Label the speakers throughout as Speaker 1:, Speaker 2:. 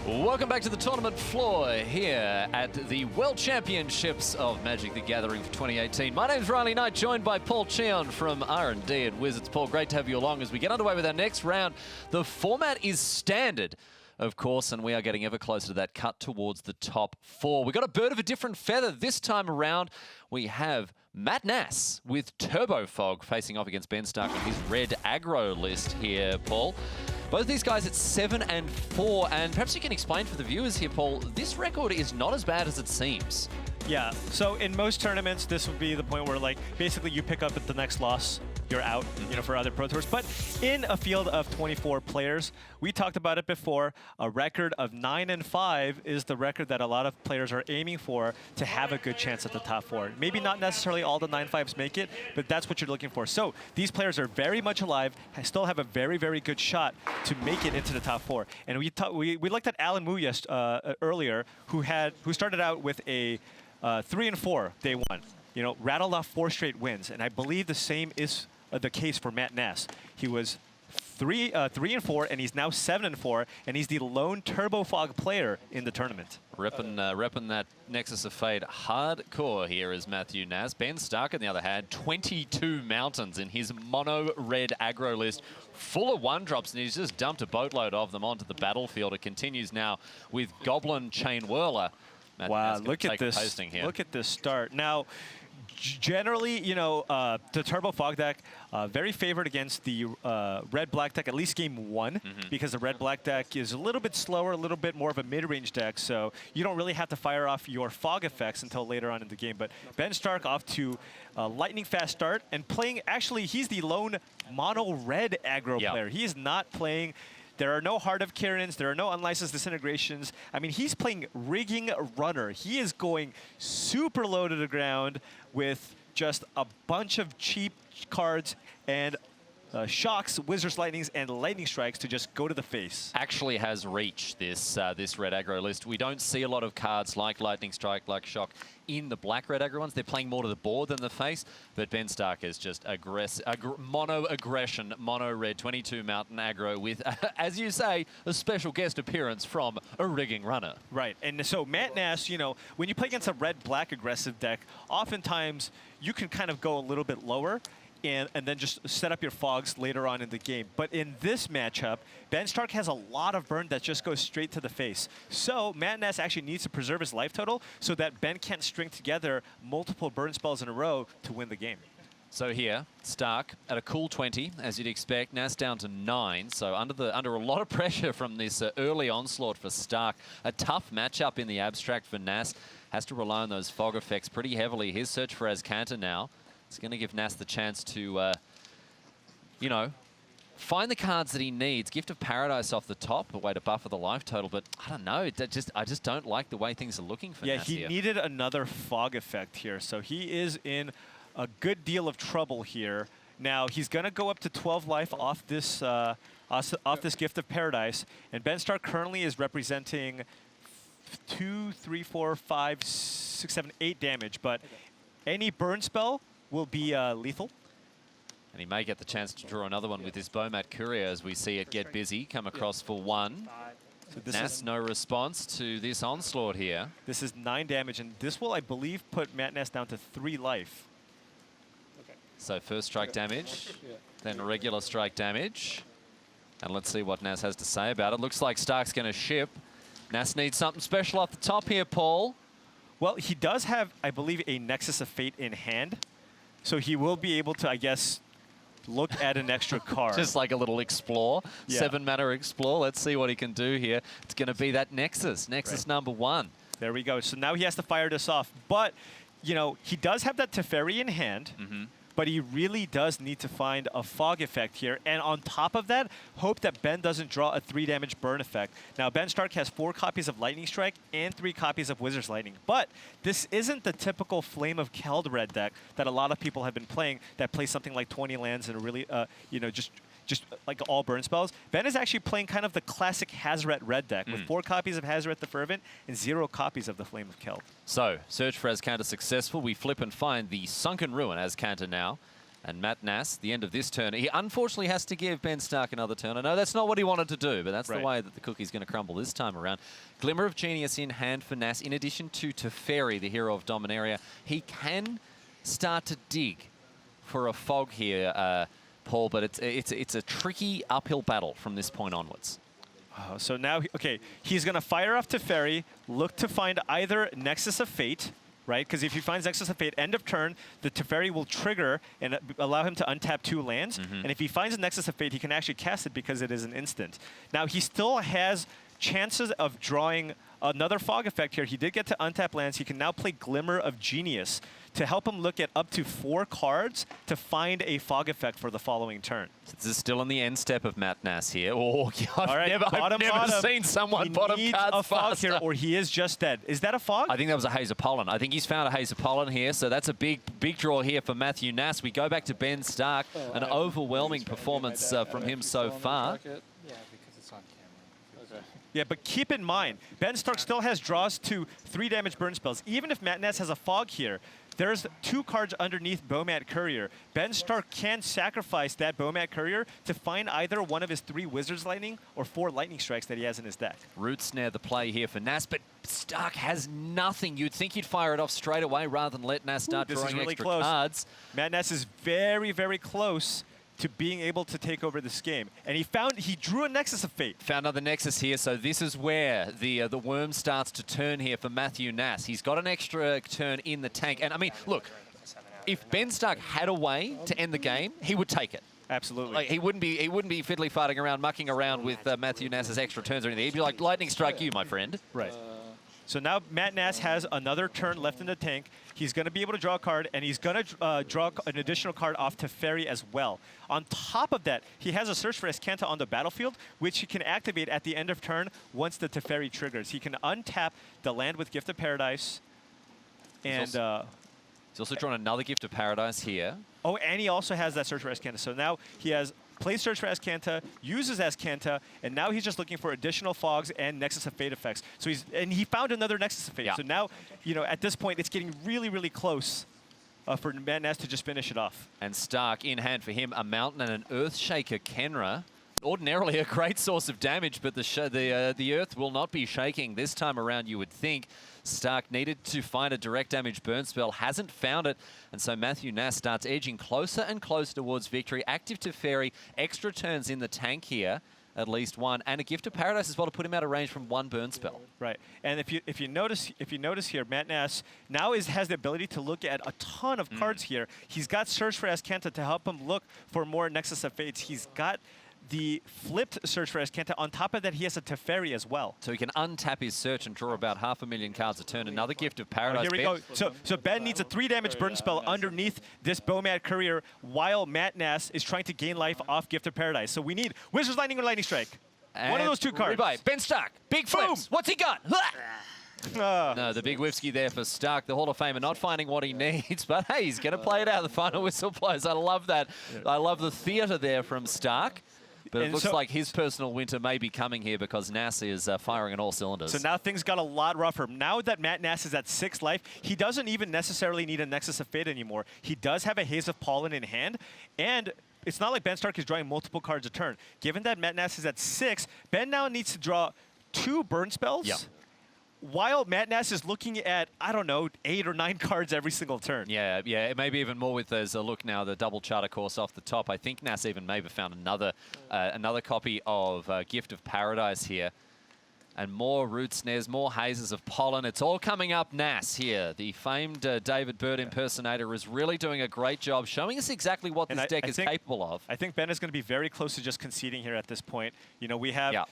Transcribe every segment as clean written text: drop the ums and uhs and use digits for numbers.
Speaker 1: Welcome back to the tournament floor here at the World Championships of Magic the Gathering for 2018. My name's Riley Knight, joined by Paul Cheon from R&D at Wizards. Paul, great to have you along as we get underway with our next round. The format is standard, of course, and we are getting ever closer to that cut towards the top four. We've got a bird of a different feather this time around. We have Matt Nass with Turbo Fog facing off against Ben Stark on his red aggro list here, Paul. Both these guys at 7 and 4, and perhaps you can explain for the viewers here, Paul, this record is not as bad as it seems.
Speaker 2: Yeah, so in most tournaments, this would be the point where, like, basically you pick up at the next loss, you're out, you know, for other Pro Tours. But in a field of 24 players, we talked about it before, a record of 9 and 5 is the record that a lot of players are aiming for to have a good chance at the top four. Maybe not necessarily all the 9-5s make it, but that's what you're looking for. So these players are very much alive, still have a very, very good shot to make it into the top four. And we looked at Alan Wu earlier, who started out with a 3 and 4 day one. You know, rattled off 4 straight wins, and I believe the same is the case for Matt Nass. He was 3 and 4, and he's now 7 and 4, and he's the lone Turbo Fog player in the tournament.
Speaker 1: Repping that Nexus of Fate hardcore here is Matthew Nass. Ben Stark, on the other hand, 22 mountains in his mono red aggro list, full of 1-drops, and he's just dumped a boatload of them onto the battlefield. It continues now with Goblin Chain Whirler.
Speaker 2: Wow, look at this. Look at this start. Now, generally, you know, the Turbo Fog deck, very favored against the red-black deck, at least game one, because the red-black deck is a little bit slower, a little bit more of a mid-range deck, so you don't really have to fire off your fog effects until later on in the game. But Ben Stark off to a lightning-fast start, and playing, actually, he's the lone mono-red aggro player. He is not playing... There are no Heart of Kirans. There are no unlicensed disintegrations. I mean, he's playing Rigging Runner. He is going super low to the ground with just a bunch of cheap cards and shocks, Wizard's Lightnings, and Lightning Strikes to just go to the face.
Speaker 1: Actually has reached this this red aggro list. We don't see a lot of cards like Lightning Strike, like Shock, in the black-red aggro ones. They're playing more to the board than the face, but Ben Stark is just mono-aggression, mono-red, 22 mountain aggro with, as you say, a special guest appearance from a Rigging Runner.
Speaker 2: Right, and so Matt Nass, you know, when you play against a red-black aggressive deck, oftentimes you can kind of go a little bit lower, and then just set up your fogs later on in the game. But in this matchup, Ben Stark has a lot of burn that just goes straight to the face. So Matt Nass actually needs to preserve his life total so that Ben can't string together multiple burn spells in a row to win the game.
Speaker 1: So here, Stark at a cool 20, as you'd expect. Nass down to 9, so under a lot of pressure from this early onslaught for Stark. A tough matchup in the abstract for Nass. Has to rely on those fog effects pretty heavily. His search for Azcanta now. It's going to give Nass the chance to, you know, find the cards that he needs. Gift of Paradise off the top, a way to buffer the life total, but I don't know. I just don't like the way things are looking for Nass here.
Speaker 2: Yeah, he needed another fog effect here, so he is in a good deal of trouble here. Now, he's going to go up to 12 life off this Gift of Paradise, and Ben Stark currently is representing 2, 3, 4, 5, 6, 7, 8 damage, but any burn spell will be lethal.
Speaker 1: And he may get the chance to draw another one with this Bomat Courier as we see it get busy, come across for 1. So Nass, no response to this onslaught here.
Speaker 2: This is 9 damage, and this will, I believe, put Matt Nass down to 3 life.
Speaker 1: So first strike damage, then regular strike damage. And let's see what Nass has to say about it. Looks like Stark's going to ship. Nass needs something special off the top here, Paul.
Speaker 2: Well, he does have, I believe, a Nexus of Fate in hand. So he will be able to, I guess, look at an extra card.
Speaker 1: Just like a little explore,
Speaker 2: yeah.
Speaker 1: 7-mana explore. Let's see what he can do here. It's going to be that Nexus number 1.
Speaker 2: There we go. So now he has to fire this off. But, you know, he does have that Teferi in hand. But he really does need to find a fog effect here. And on top of that, hope that Ben doesn't draw a 3 damage burn effect. Now, Ben Stark has 4 copies of Lightning Strike and 3 copies of Wizard's Lightning. But this isn't the typical Flame of Keld red deck that a lot of people have been playing that plays something like 20 lands and really, you know, just like all burn spells. Ben is actually playing kind of the classic Hazoret red deck with 4 copies of Hazoret the Fervent and 0 copies of the Flame of Keld.
Speaker 1: So, search for Azcanta successful. We flip and find the Sunken Ruin Azcanta now. And Matt Nass, the end of this turn, he unfortunately has to give Ben Stark another turn. I know that's not what he wanted to do, but that's the way that the cookie's going to crumble this time around. Glimmer of Genius in hand for Nass, in addition to Teferi, the hero of Dominaria. He can start to dig for a fog here, Paul, but it's a tricky uphill battle from this point onwards.
Speaker 2: Oh, so now, okay, he's going to fire off Teferi, look to find either Nexus of Fate, right? Because if he finds Nexus of Fate, end of turn, the Teferi will trigger and allow him to untap 2 lands. And if he finds a Nexus of Fate, he can actually cast it because it is an instant. Now, he still has chances of drawing another fog effect here. He did get to untap lands. He can now play Glimmer of Genius to help him look at up to 4 cards to find a fog effect for the following turn.
Speaker 1: This is still on the end step of Matt Nass here. Oh, God,
Speaker 2: All right,
Speaker 1: I've never seen someone bottom cards
Speaker 2: a fog
Speaker 1: faster.
Speaker 2: here, or he is just dead. Is that a fog?
Speaker 1: I think that was a Haze of Pollen. I think he's found a Haze of Pollen here, so that's a big draw here for Matthew Nass. We go back to Ben Stark. An overwhelming performance from him so far.
Speaker 3: Yeah, because it's on camera. Okay.
Speaker 2: Yeah, but keep in mind, Ben Stark still has draws to 3 damage burn spells. Even if Matt Nass has a fog here, there's 2 cards underneath Bomat Courier. Ben Stark can sacrifice that Bomat Courier to find either one of his 3 Wizard's Lightning or 4 Lightning Strikes that he has in his deck.
Speaker 1: Root Snare the play here for Nass, but Stark has nothing. You'd think he'd fire it off straight away rather than let Nass start drawing
Speaker 2: really
Speaker 1: extra
Speaker 2: close.
Speaker 1: cards.
Speaker 2: Matt Nass is very, very close to being able to take over this game. And he drew a Nexus of Fate.
Speaker 1: Found another Nexus here, so this is where the worm starts to turn here for Matthew Nass. He's got an extra turn in the tank. And I mean, look, if Ben Stark had a way to end the game, he would take it.
Speaker 2: Absolutely.
Speaker 1: Like, he wouldn't be fiddly farting around, mucking around with Matthew Nass's extra turns or anything. He'd be like, lightning strike you, my friend.
Speaker 2: Right. So now Matt Nass has another turn left in the tank. He's going to be able to draw a card, and he's going to draw an additional card off Teferi as well. On top of that, he has a Search for Escanta on the battlefield, which he can activate at the end of turn once the Teferi triggers. He can untap the land with Gift of Paradise. And
Speaker 1: He's also drawn another Gift of Paradise here.
Speaker 2: Oh, and he also has that Search for Escanta. So now he has plays Search for Escanta, uses Escanta, and now he's just looking for additional fogs and Nexus of Fate effects. So he found another Nexus of Fate.
Speaker 1: Yeah.
Speaker 2: So now, at this point, it's getting really, really close for Matt Nass to just finish it off.
Speaker 1: And Stark in hand for him, a Mountain and an Earthshaker Kenra. Ordinarily a great source of damage, but the Earth will not be shaking this time around, you would think. Stark needed to find a direct damage burn spell, hasn't found it, and so Matthew Nass starts edging closer and closer towards victory. Active Teferi, extra turns in the tank here, at least 1, and a Gift of Paradise as well to put him out of range from 1 burn spell.
Speaker 2: Right, and if you notice here, Matt Nass now has the ability to look at a ton of cards here. He's got Search for Escanta to help him look for more Nexus of Fates. He's got the flipped Search for Escanta. On top of that, he has a Teferi as well.
Speaker 1: So he can untap his search and draw about 500,000 cards a turn. Another Gift of Paradise.
Speaker 2: Here we go. So Ben needs a 3 damage burn spell underneath this Bomat Courier while Matt Nass is trying to gain life off Gift of Paradise. So we need Wizard's Lightning or Lightning Strike.
Speaker 1: And
Speaker 2: one of those 2 cards.
Speaker 1: Rebuy. Ben Stark, big flips. What's he got? No, the big whiffsky there for Stark, the Hall of Famer, not finding what he needs, but hey, he's going to play it out. The final whistle blows. I love that. I love the theater there from Stark. But it looks like his personal winter may be coming here because Nass is firing on all cylinders.
Speaker 2: So now things got a lot rougher. Now that Matt Nass is at 6 life, he doesn't even necessarily need a Nexus of Fate anymore. He does have a Haze of Pollen in hand, and it's not like Ben Stark is drawing multiple cards a turn. Given that Matt Nass is at 6, Ben now needs to draw 2 burn spells.
Speaker 1: Yeah.
Speaker 2: While Matt Nass is looking at, I don't know, 8 or 9 cards every single turn.
Speaker 1: Yeah, maybe even more with there's a look now, the double charter course off the top. I think Nass even maybe found another copy of Gift of Paradise here. And more Root Snares, more Hazes of Pollen. It's all coming up Nass here. The famed David Bird impersonator is really doing a great job showing us exactly what this deck is capable of.
Speaker 2: I think Ben is going to be very close to just conceding here at this point. We have...
Speaker 1: Yeah.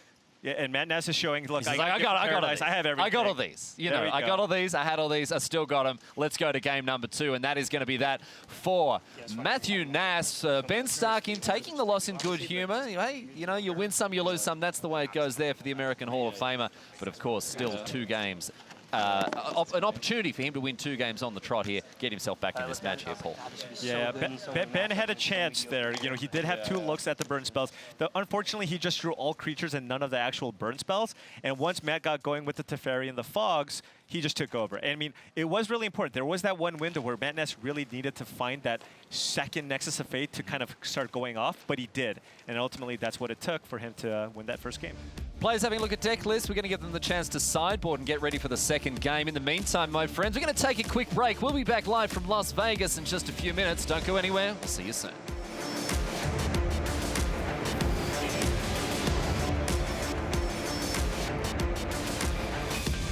Speaker 2: Yeah, and Matt Nass is showing, look,
Speaker 1: I got all these.
Speaker 2: I have everything.
Speaker 1: I got all these. I got all these. I had all these. I still got them. Let's go to game number 2, and that is going to be that for Matthew Nass. Ben Stark in taking the loss in good humor. Hey, you win some, you lose some. That's the way it goes there for the American Hall of Famer. But of course, still 2 games an opportunity for him to win 2 games on the trot here, get himself back in this match here, Paul.
Speaker 2: Yeah, Ben had a chance there. You know, he did have 2 looks at the burn spells. Unfortunately, he just drew all creatures and none of the actual burn spells. And once Matt got going with the Teferi and the Fogs, he just took over. And I mean, it was really important. There was that one window where Matt Nass really needed to find that second Nexus of Fate to kind of start going off, but he did. And ultimately, that's what it took for him to win that first game.
Speaker 1: Players having a look at deck lists. We're going to give them the chance to sideboard and get ready for the second game. In the meantime, my friends, we're going to take a quick break. We'll be back live from Las Vegas in just a few minutes. Don't go anywhere. We'll see you soon.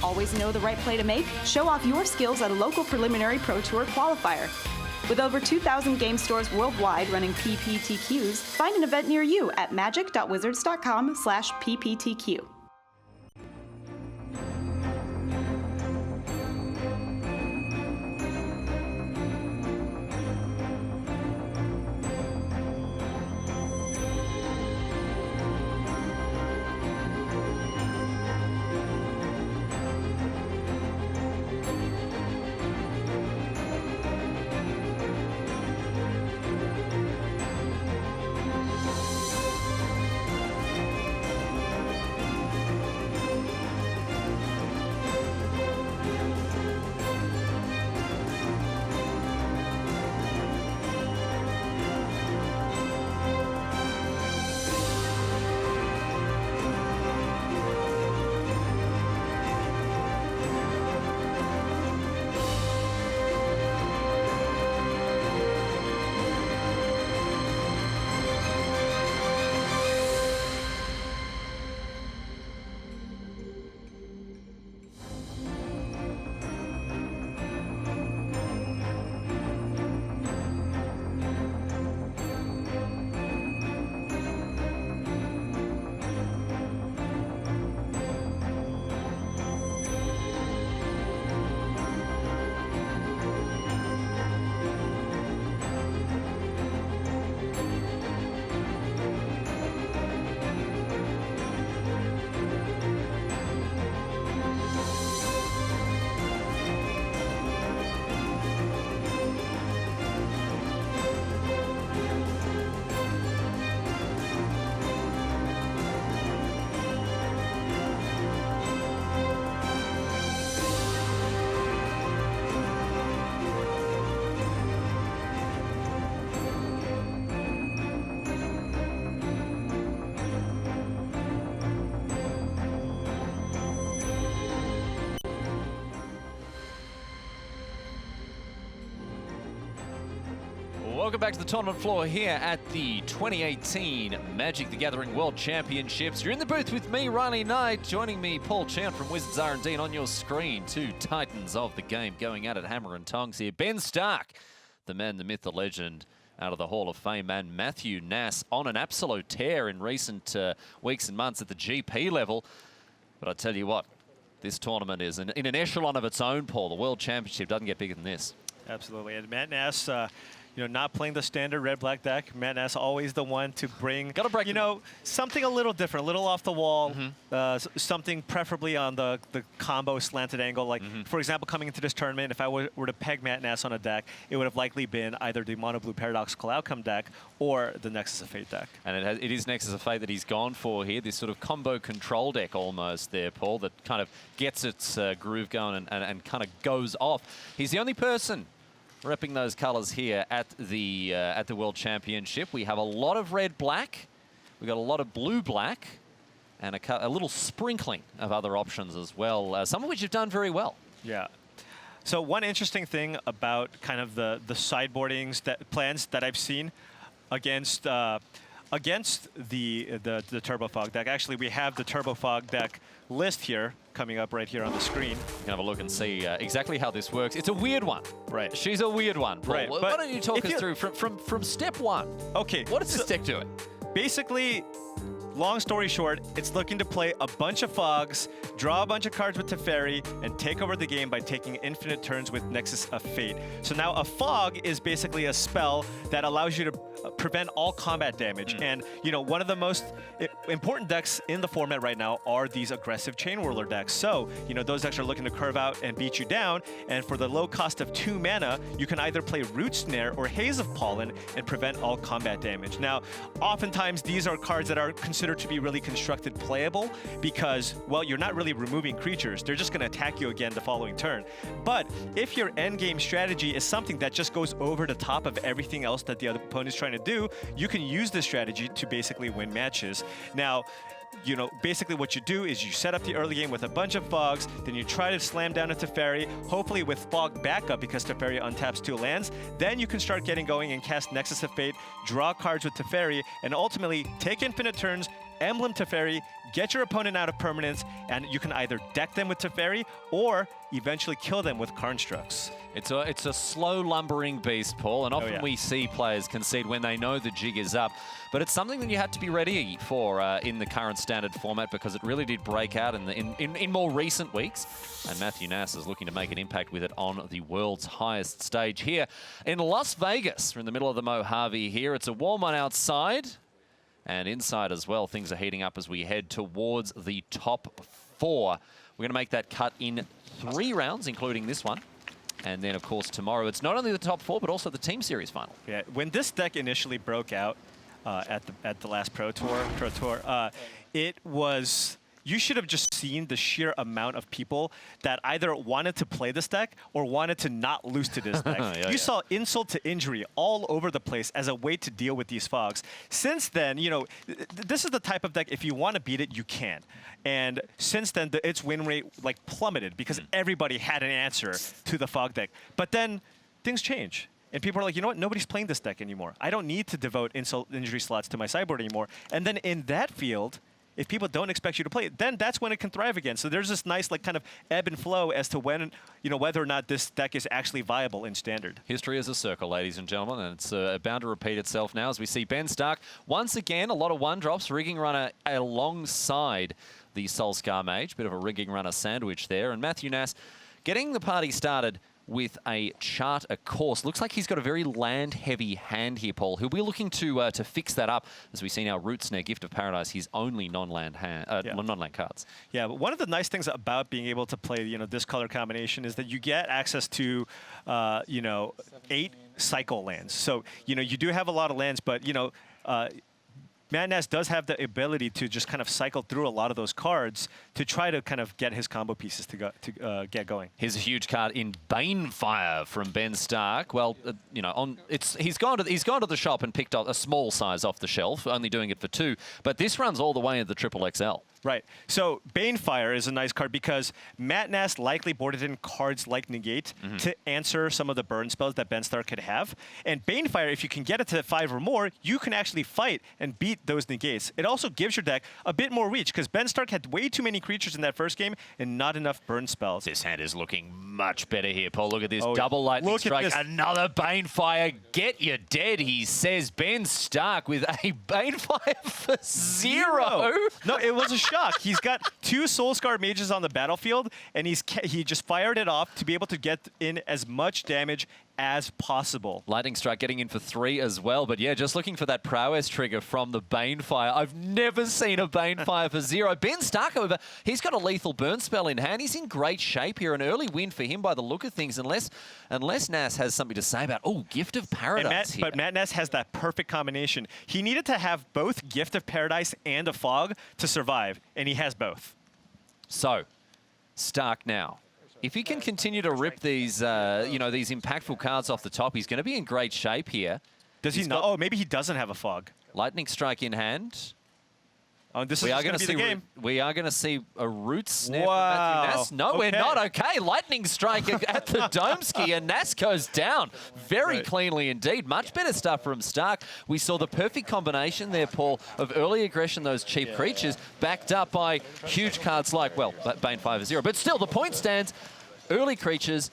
Speaker 4: Always know the right play to make? Show off your skills at a local preliminary Pro Tour qualifier. With over 2,000 game stores worldwide running PPTQs, find an event near you at magic.wizards.com/PPTQ.
Speaker 1: Welcome back to the tournament floor here at the 2018 Magic the Gathering World Championships. You're in the booth with me, Riley Knight. Joining me, Paul Chown from Wizards R&D, and on your screen, 2 titans of the game going at it, hammer and tongs here. Ben Stark, the man, the myth, the legend, out of the Hall of Fame, and Matthew Nass on an absolute tear in recent weeks and months at the GP level. But I tell you what, this tournament is in an echelon of its own, Paul. The World Championship doesn't get bigger than this.
Speaker 2: Absolutely. And Matt Nass, you know, not playing the standard red-black deck. Matt Nass always the one to bring, you know, something a little different, a little off the wall, something preferably on the combo slanted angle. Like, for example, coming into this tournament, if I were to peg Matt Nass on a deck, it would have likely been either the Mono Blue Paradoxical Outcome deck or the Nexus of Fate deck. And
Speaker 1: it is Nexus of Fate that he's gone for here, this sort of combo control deck almost there, Paul, that kind of gets its groove going and kind of goes off. He's the only person repping those colors here at the World Championship. We have a lot of red-black, we got a lot of blue-black, and a little sprinkling of other options as well, some of which have done very well.
Speaker 2: Yeah. So one interesting thing about kind of the sideboardings plans that I've seen against the Turbo Fog deck. Actually, we have the Turbo Fog deck list here coming up right here on the screen.
Speaker 1: We can have a look and see exactly how this works. It's a weird one.
Speaker 2: Right.
Speaker 1: She's a weird one, Paul.
Speaker 2: Right.
Speaker 1: Why don't you talk us through from step 1?
Speaker 2: Okay.
Speaker 1: What does this deck do?
Speaker 2: Basically, long story short, it's looking to play a bunch of Fogs, draw a bunch of cards with Teferi, and take over the game by taking infinite turns with Nexus of Fate. So now a Fog is basically a spell that allows you to prevent all combat damage. And, you know, one of the most important decks in the format right now are these aggressive Chain Whirler decks. So, you know, those decks are looking to curve out and beat you down. And for the low cost of 2 mana, you can either play Root Snare or Haze of Pollen and prevent all combat damage. Now, oftentimes these are cards that are considered to be really constructed playable because, well, you're not really removing creatures. They're just going to attack you again the following turn. But if your endgame strategy is something that just goes over the top of everything else that the other opponent is trying to do, you can use this strategy to basically win matches. Now, you know, basically what you do is you set up the early game with a bunch of Fogs, then you try to slam down a Teferi, hopefully with Fog backup because Teferi untaps 2 lands. Then you can start getting going and cast Nexus of Fate, draw cards with Teferi, and ultimately take infinite turns, Emblem Teferi, get your opponent out of permanence, and you can either deck them with Teferi or eventually kill them with Karnstructs.
Speaker 1: It's a slow lumbering beast, Paul, and often we see players concede when they know the jig is up. But it's something that you had to be ready for in the current standard format because it really did break out in more recent weeks. And Matthew Nass is looking to make an impact with it on the world's highest stage here in Las Vegas. We're in the middle of the Mojave here. It's a warm one outside. And inside as well, things are heating up as we head towards the top 4. We're going to make that cut in 3 rounds, including this one. And then, of course, tomorrow, it's not only the top 4, but also the Team Series final.
Speaker 2: Yeah, when this deck initially broke out at the last Pro Tour, it was... You should have just seen the sheer amount of people that either wanted to play this deck or wanted to not lose to this deck. You saw insult to injury all over the place as a way to deal with these Fogs. Since then, you know, this is the type of deck, if you want to beat it, you can. And since then, its win rate like plummeted because everybody had an answer to the Fog deck. But then things change. And people are like, you know what? Nobody's playing this deck anymore. I don't need to devote insult injury slots to my sideboard anymore. And then in that field, if people don't expect you to play it, then that's when it can thrive again. So there's this nice like kind of ebb and flow as to when, you know, whether or not this deck is actually viable in Standard.
Speaker 1: History is a circle, ladies and gentlemen, and it's bound to repeat itself now as we see Ben Stark once again, a lot of 1-drops, rigging runner alongside the Soulscar Mage. Bit of a rigging runner sandwich there. And Matthew Nass getting the party started with a chart, a course. Looks like he's got a very land-heavy hand here, Paul. He'll be looking to fix that up as we see now Root Snare, Gift of Paradise, his only non-land non-land cards. Yeah,
Speaker 2: but one of the nice things about being able to play, you know, this color combination is that you get access to, you know, 8 cycle lands. So, you know, you do have a lot of lands, but, you know, Nass does have the ability to just kind of cycle through a lot of those cards to try to kind of get his combo pieces to get going.
Speaker 1: Here's a huge card in Banefire from Ben Stark. Well, you know, he's gone to the shop and picked up a small size off the shelf, only doing it for 2. But this runs all the way into the XXL.
Speaker 2: Right. So Banefire is a nice card because Matt Nass likely boarded in cards like Negate to answer some of the burn spells that Ben Stark could have. And Banefire, if you can get it to 5 or more, you can actually fight and beat those negates. It also gives your deck a bit more reach because Ben Stark had way too many creatures in that first game and not enough burn spells.
Speaker 1: This hand is looking much better here, Paul. Look at this double lightning strike. Another Banefire. Get you dead, he says. Ben Stark with a Banefire for 0.
Speaker 2: No, it was a shock. He's got 2 Soulscar Mages on the battlefield, and he just fired it off to be able to get in as much damage as possible.
Speaker 1: Lightning Strike getting in for 3 as well, but yeah, just looking for that prowess trigger from the Banefire. I've never seen a Banefire for 0. Ben Stark, however, he's got a lethal burn spell in hand. He's in great shape here. An early win for him by the look of things, unless Nass has something to say about, Gift of Paradise here.
Speaker 2: But Matt Nass has that perfect combination. He needed to have both Gift of Paradise and a Fog to survive, and he has both.
Speaker 1: So, Stark now. If he can continue to rip these, you know, these impactful cards off the top, he's going to be in great shape here.
Speaker 2: Does he not? Oh, maybe he doesn't have a Fog.
Speaker 1: Lightning Strike in hand.
Speaker 2: Oh, this is going to be the game.
Speaker 1: We are going to see a Root Snare from Matthew Nass. No, we're not. Okay, Lightning Strike at the Domski, and Nass goes down very cleanly indeed. Much better stuff from Stark. We saw the perfect combination there, Paul, of early aggression, those cheap creatures, backed up by huge cards like, well, Banefire for 0. But still, the point stands. Early creatures,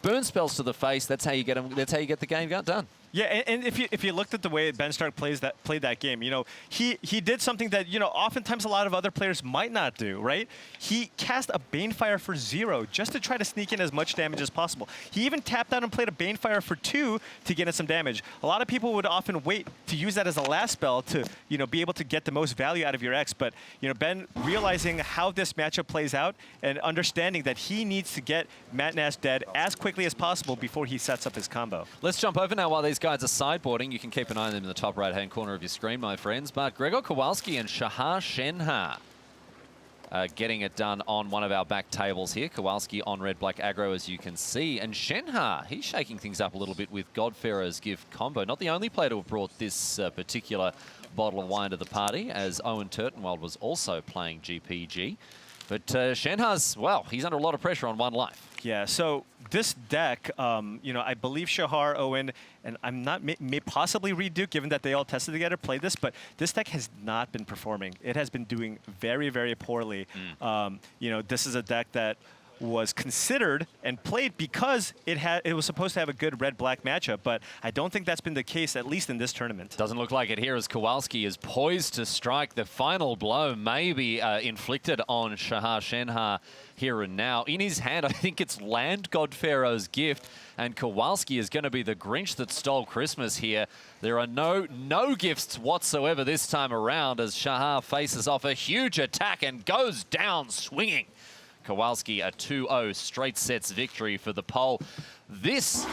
Speaker 1: burn spells to the face. That's how you get them. That's how you get the game done.
Speaker 2: Yeah, and if you looked at the way Ben Stark played that game, he did something that oftentimes a lot of other players might not do, right? He cast a Banefire for 0 just to try to sneak in as much damage as possible. He even tapped out and played a Banefire for 2 to get in some damage. A lot of people would often wait to use that as a last spell to be able to get the most value out of your X, but Ben realizing how this matchup plays out and understanding that he needs to get Matt Nass dead as quickly as possible before he sets up his combo.
Speaker 1: Let's jump over now while these guys are sideboarding. You can keep an eye on them in the top right-hand corner of your screen, my friends. But Gregor Kowalski and Shahar Shenha getting it done on one of our back tables here. Kowalski on red-black aggro, as you can see. And Shenha, he's shaking things up a little bit with Godpharaoh's gift combo. Not the only player to have brought this particular bottle of wine to the party, as Owen Turtenwald was also playing GPG. But Shenha's, well, he's under a lot of pressure on 1 life.
Speaker 2: Yeah, so this deck, I believe Shahar, Owen, and I'm not, may possibly Reed Duke, given that they all tested together, played this, but this deck has not been performing. It has been doing very, very poorly. This is a deck that was considered and played because it was supposed to have a good red-black matchup, but I don't think that's been the case, at least in this tournament.
Speaker 1: Doesn't look like it here, as Kowalski is poised to strike the final blow, maybe inflicted on Shahar Shenha here and now. In his hand, I think it's Land Godpharaoh's gift, and Kowalski is going to be the Grinch that stole Christmas here. There are no gifts whatsoever this time around, as Shahar faces off a huge attack and goes down swinging. Kowalski, a 2-0 straight sets victory for the poll. This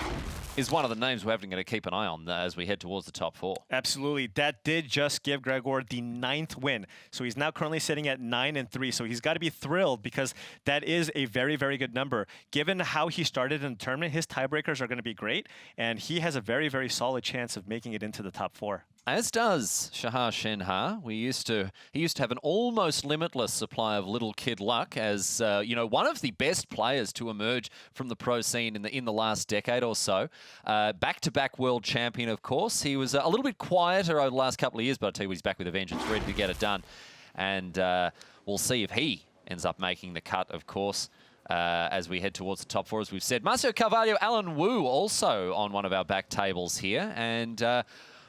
Speaker 1: is one of the names we're having to keep an eye on as we head towards the top 4.
Speaker 2: Absolutely. That did just give Gregor the 9th win. So he's now currently sitting at 9-3. So he's got to be thrilled because that is a very, very good number. Given how he started in the tournament, his tiebreakers are going to be great. And he has a very, very solid chance of making it into the top 4.
Speaker 1: As does Shahar Shenha. He used to have an almost limitless supply of little kid luck as, one of the best players to emerge from the pro scene in the last decade or so. Back-to-back world champion, of course. He was a little bit quieter over the last couple of years, but I'll tell you, he's back with a vengeance, ready to get it done. And we'll see if he ends up making the cut, of course, as we head towards the top 4, as we've said. Marcio Carvalho, Alan Wu also on one of our back tables here. And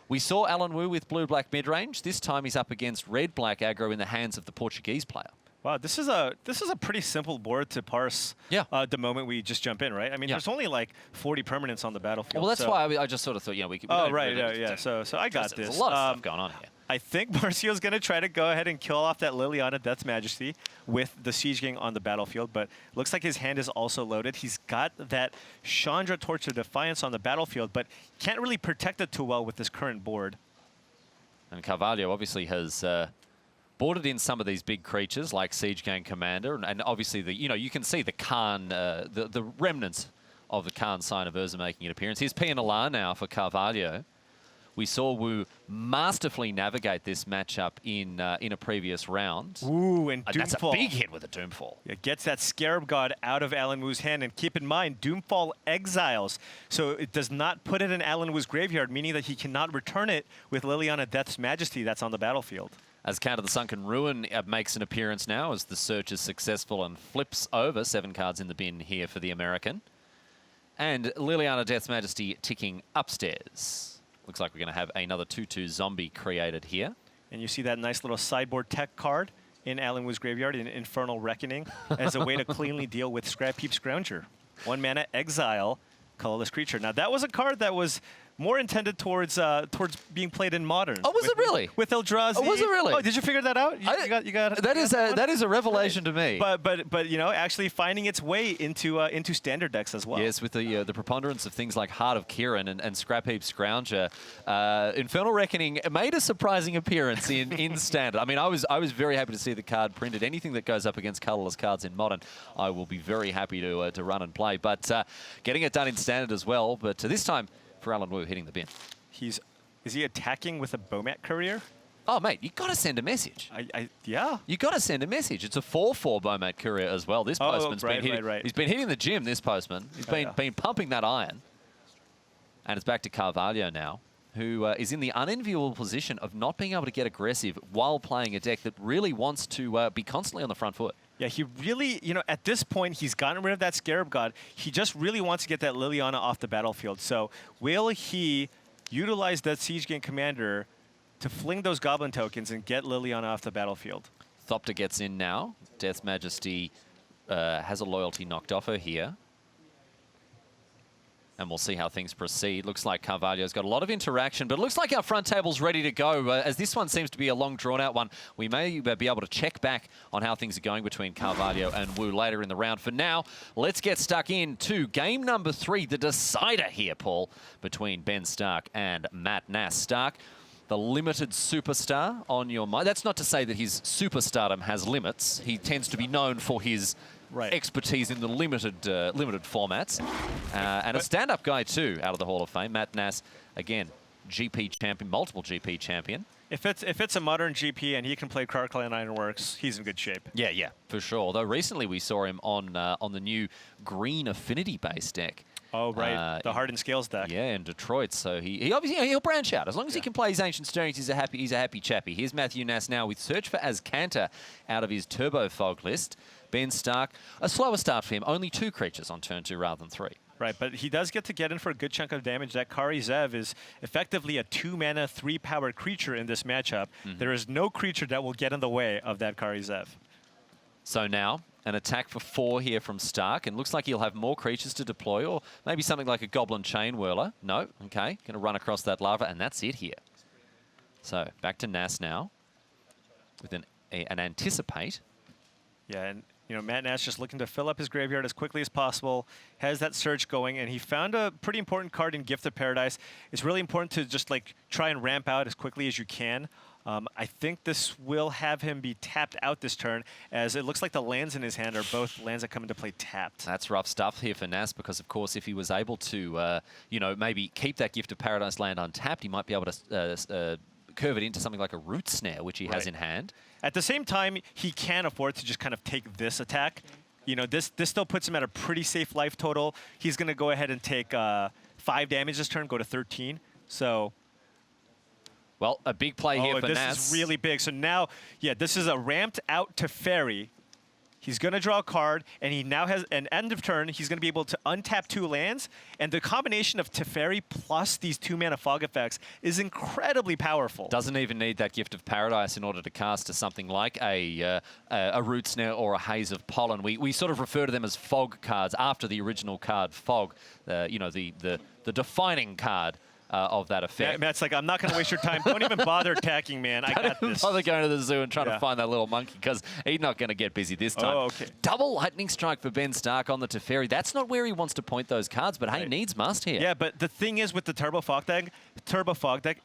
Speaker 1: we saw Alan Wu with blue-black mid-range. This time he's up against red-black aggro in the hands of the Portuguese player.
Speaker 2: Wow, this is a pretty simple board to parse.
Speaker 1: Yeah.
Speaker 2: The moment we just jump in, right? I mean, there's only like 40 permanents on the battlefield.
Speaker 1: Well, that's why I just sort of thought, we could.
Speaker 2: Oh, right, yeah. So I got this.
Speaker 1: There's a lot of stuff going on here.
Speaker 2: I think Marcio's going to try to go ahead and kill off that Liliana Death's Majesty with the Siege Gang on the battlefield, but looks like his hand is also loaded. He's got that Chandra Torch of Defiance on the battlefield, but can't really protect it too well with this current board.
Speaker 1: And Carvalho obviously has boarded in some of these big creatures like Siege Gang Commander, and obviously you can see the Khan, the remnants of the Khan sign of Urza making an appearance. Here's Pianalar now for Carvalho. We saw Wu masterfully navigate this matchup in a previous round.
Speaker 2: Ooh, and Doomfall.
Speaker 1: That's a big hit with a Doomfall.
Speaker 2: It gets that Scarab God out of Alan Wu's hand, and keep in mind, Doomfall exiles, so it does not put it in Alan Wu's graveyard, meaning that he cannot return it with Liliana Death's Majesty that's on the battlefield.
Speaker 1: As Count of the Sunken Ruin makes an appearance now as the search is successful and flips over 7 cards in the bin here for the American. And Liliana Death's Majesty ticking upstairs. Looks like we're going to have another 2/2 zombie created here. And
Speaker 2: you see that nice little sideboard tech card in Alan Wu's graveyard in Infernal Reckoning as a way to cleanly deal with Scrap Heap Scrounger. 1 mana, exile, colorless creature. Now that was a card that was more intended towards being played in Modern.
Speaker 1: Oh, was it really?
Speaker 2: With Eldrazi.
Speaker 1: Oh, was it really?
Speaker 2: Oh, did you figure that out? You got
Speaker 1: that is a revelation to me.
Speaker 2: But actually finding its way into standard decks as well.
Speaker 1: Yes, with the preponderance of things like Heart of Kiran and Scrap Heap Scrounger, Infernal Reckoning made a surprising appearance in standard. I mean, I was very happy to see the card printed. Anything that goes up against colorless cards in Modern, I will be very happy to run and play. But getting it done in standard as well. But this time, for Alan Wu hitting the bin.
Speaker 2: Is he attacking with a Bomat Courier?
Speaker 1: Oh, mate, you got to send a message.
Speaker 2: Yeah.
Speaker 1: You got to send a message. It's a 4/4 Bomat Courier as well. This postman's been hitting. Right. He's been hitting the gym. This postman. He's been pumping that iron. And it's back to Carvalho now, who is in the unenviable position of not being able to get aggressive while playing a deck that really wants to be constantly on the front foot.
Speaker 2: Yeah, he really, at this point, he's gotten rid of that Scarab God. He just really wants to get that Liliana off the battlefield. So will he utilize that Siege Gang Commander to fling those Goblin tokens and get Liliana off the battlefield.
Speaker 1: Thopter gets in now. Death Majesty has a loyalty knocked off her here. And we'll see how things proceed. Looks like Carvalho's got a lot of interaction, but it looks like our front table's ready to go. As this one seems to be a long, drawn-out one, we may be able to check back on how things are going between Carvalho and Wu later in the round. For now, let's get stuck into game number 3, the decider here, Paul, between Ben Stark and Matt Nass. Stark, the limited superstar on your mind. That's not to say that his superstardom has limits. He tends to be known for his expertise in the limited formats. And a stand-up guy, too, out of the Hall of Fame. Matt Nass, again, GP champion, multiple GP champion.
Speaker 2: If it's a modern GP and he can play Clan Ironworks, he's in good shape.
Speaker 1: Yeah, for sure. Although recently we saw him on the new green affinity-based deck.
Speaker 2: Oh, right. The Hardened Scales deck.
Speaker 1: Yeah, in Detroit. So he obviously, he'll branch out. As long as he can play his Ancient Stirrings, he's a happy chappy. Here's Matthew Nass now with Search for Azcanta out of his Turbo Fog list. Ben Stark, a slower start for him. Only 2 creatures on turn 2 rather than 3.
Speaker 2: Right, but he does get to get in for a good chunk of damage. That Kari Zev is effectively a 2-mana, 3-power creature in this matchup. There is no creature that will get in the way of that Kari Zev.
Speaker 1: So now, an attack for 4 here from Stark, and looks like he'll have more creatures to deploy, or maybe something like a Goblin Chain Whirler. No, okay, going to run across that lava, and that's it here. So back to Nass now, with an Anticipate.
Speaker 2: Yeah, and Matt Nass just looking to fill up his graveyard as quickly as possible, has that search going, and he found a pretty important card in Gift of Paradise. It's really important to just try and ramp out as quickly as you can. I think this will have him be tapped out this turn, as it looks like the lands in his hand are both lands that come into play tapped.
Speaker 1: That's rough stuff here for Nass, because of course if he was able to, maybe keep that Gift of Paradise land untapped, he might be able to curve it into something like a Root Snare, which he has in hand.
Speaker 2: At the same time, he can afford to just kind of take this attack. This still puts him at a pretty safe life total. He's going to go ahead and take 5 damage this turn, go to 13. So,
Speaker 1: well, a big play here for Nass.
Speaker 2: This is really big. So now, yeah, this is a ramped out Teferi. He's going to draw a card, and he now has an end of turn. He's going to be able to untap 2 lands, and the combination of Teferi plus these 2-mana fog effects is incredibly powerful.
Speaker 1: Doesn't even need that Gift of Paradise in order to cast to something like a Root Snare or a Haze of Pollen. We sort of refer to them as fog cards after the original card Fog, the defining card of that effect.
Speaker 2: Matt's like, I'm not going to waste your time. Don't even bother attacking, man. I got this.
Speaker 1: Don't bother going to the zoo and trying to find that little monkey, because he's not going to get busy this time.
Speaker 2: Oh, okay.
Speaker 1: Double Lightning Strike for Ben Stark on the Teferi. That's not where he wants to point those cards, but hey, needs must here.
Speaker 2: Yeah, but the thing is with the Turbo Fog deck,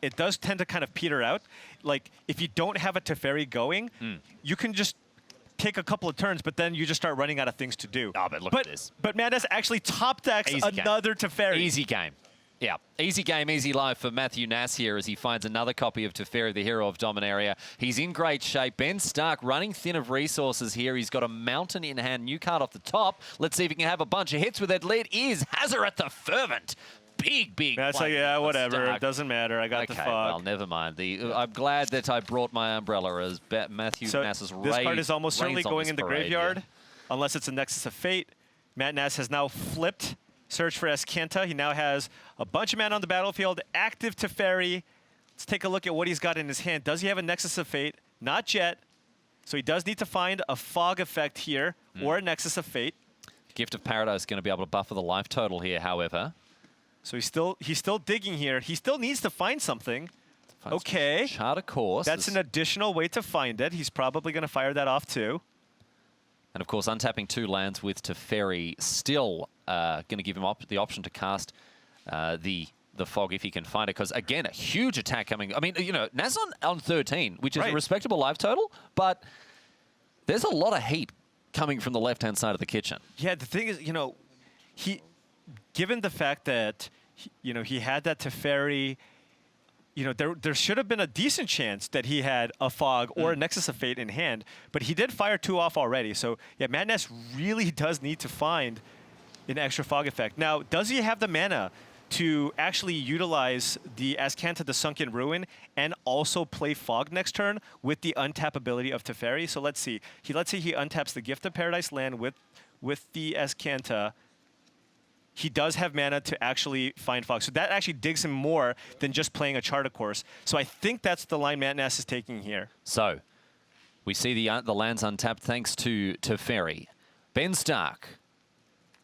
Speaker 2: it does tend to kind of peter out. Like, if you don't have a Teferi going, you can just take a couple of turns, but then you just start running out of things to do.
Speaker 1: Oh, but look at this.
Speaker 2: But Madness actually top decks another Teferi.
Speaker 1: Easy game. Yeah, easy game, easy life for Matthew Nass here as he finds another copy of Teferi, the hero of Dominaria. He's in great shape. Ben Stark running thin of resources here. He's got a mountain in hand, new card off the top. Let's see if he can have a bunch of hits with it. Lead is Hazaret the Fervent. Big
Speaker 2: That's like, yeah, whatever. It doesn't matter. I got the fog.
Speaker 1: Well, never mind. I'm glad that I brought my umbrella as Matthew Nass's
Speaker 2: this card is almost certainly going in the graveyard, unless it's a Nexus of Fate. Matt Nass has now flipped Search for Azcanta. He now has a bunch of mana on the battlefield, active Teferi. Let's take a look at what he's got in his hand. Does he have a Nexus of Fate? Not yet. So he does need to find a fog effect here or a Nexus of Fate.
Speaker 1: Gift of Paradise is going to be able to buffer the life total here, however.
Speaker 2: So he's still digging here. He still needs to find something. Okay.
Speaker 1: Chart a course.
Speaker 2: That's an additional way to find it. He's probably going to fire that off too.
Speaker 1: And of course, untapping 2 lands with Teferi still going to give him the option to cast the fog if he can find it. Because again, a huge attack coming. I mean, Nass on 13, which is a respectable life total, but there's a lot of heat coming from the left-hand side of the kitchen.
Speaker 2: Yeah, the thing is, given the fact that he had that Teferi, there should have been a decent chance that he had a fog or a Nexus of Fate in hand, but he did fire 2 off already. So yeah, Matt Nass really does need to find an extra fog effect. Now, does he have the mana to actually utilize the Azcanta, the Sunken Ruin, and also play fog next turn with the untap ability of Teferi? So let's see. Let's say he untaps the Gift of Paradise land with the Azcanta. he does have mana to actually find Fog. So that actually digs him more than just playing a Charter Course. So I think that's the line Matt Nass is taking here.
Speaker 1: So we see the lands untapped thanks to Ferry. Ben Stark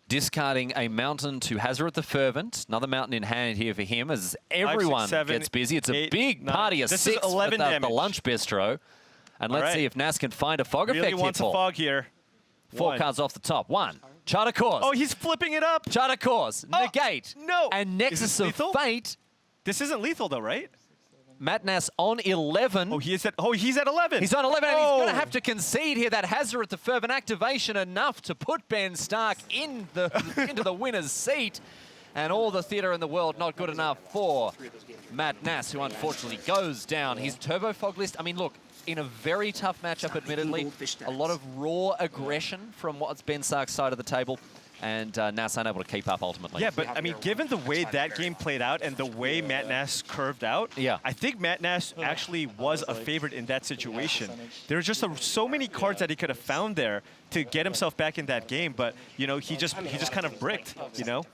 Speaker 1: discarding a mountain to Hazoret the Fervent. Another mountain in hand here for him as everyone
Speaker 2: 5, 6, 7,
Speaker 1: gets busy. It's a
Speaker 2: 8,
Speaker 1: big
Speaker 2: 9.
Speaker 1: party of
Speaker 2: This
Speaker 1: 6
Speaker 2: is 11
Speaker 1: with the
Speaker 2: damage.
Speaker 1: lunch bistro. And let's see if Nass can find a fog
Speaker 2: Really
Speaker 1: effect here,
Speaker 2: wants a
Speaker 1: Paul.
Speaker 2: Fog here.
Speaker 1: 4 cards off the top. 1, Charter Course.
Speaker 2: Oh, he's flipping it up.
Speaker 1: Charter Course,
Speaker 2: Oh,
Speaker 1: negate.
Speaker 2: no.
Speaker 1: And
Speaker 2: Is
Speaker 1: Nexus
Speaker 2: this
Speaker 1: of
Speaker 2: lethal?
Speaker 1: Fate.
Speaker 2: This isn't lethal though, right?
Speaker 1: Matt Nass on 11.
Speaker 2: Oh, he's at 11.
Speaker 1: He's on 11, and he's
Speaker 2: Oh.
Speaker 1: going to have to concede here. That Hazoret the Fervent activation enough to put Ben Stark in into the winner's seat. And all the theatre in the world not good enough for Matt Nass, who unfortunately goes down. His Turbo Fog list, I mean, look, in a very tough matchup, admittedly, a lot of raw aggression from what's Ben Stark's side of the table. And Nass unable to keep up ultimately.
Speaker 2: Yeah, but I mean, given the way that game played out and the way Matt Nass curved out, I think Matt Nass actually was a favorite in that situation. There's just so many cards that he could have found there to get himself back in that game, but you know, he just kind of bricked, you know.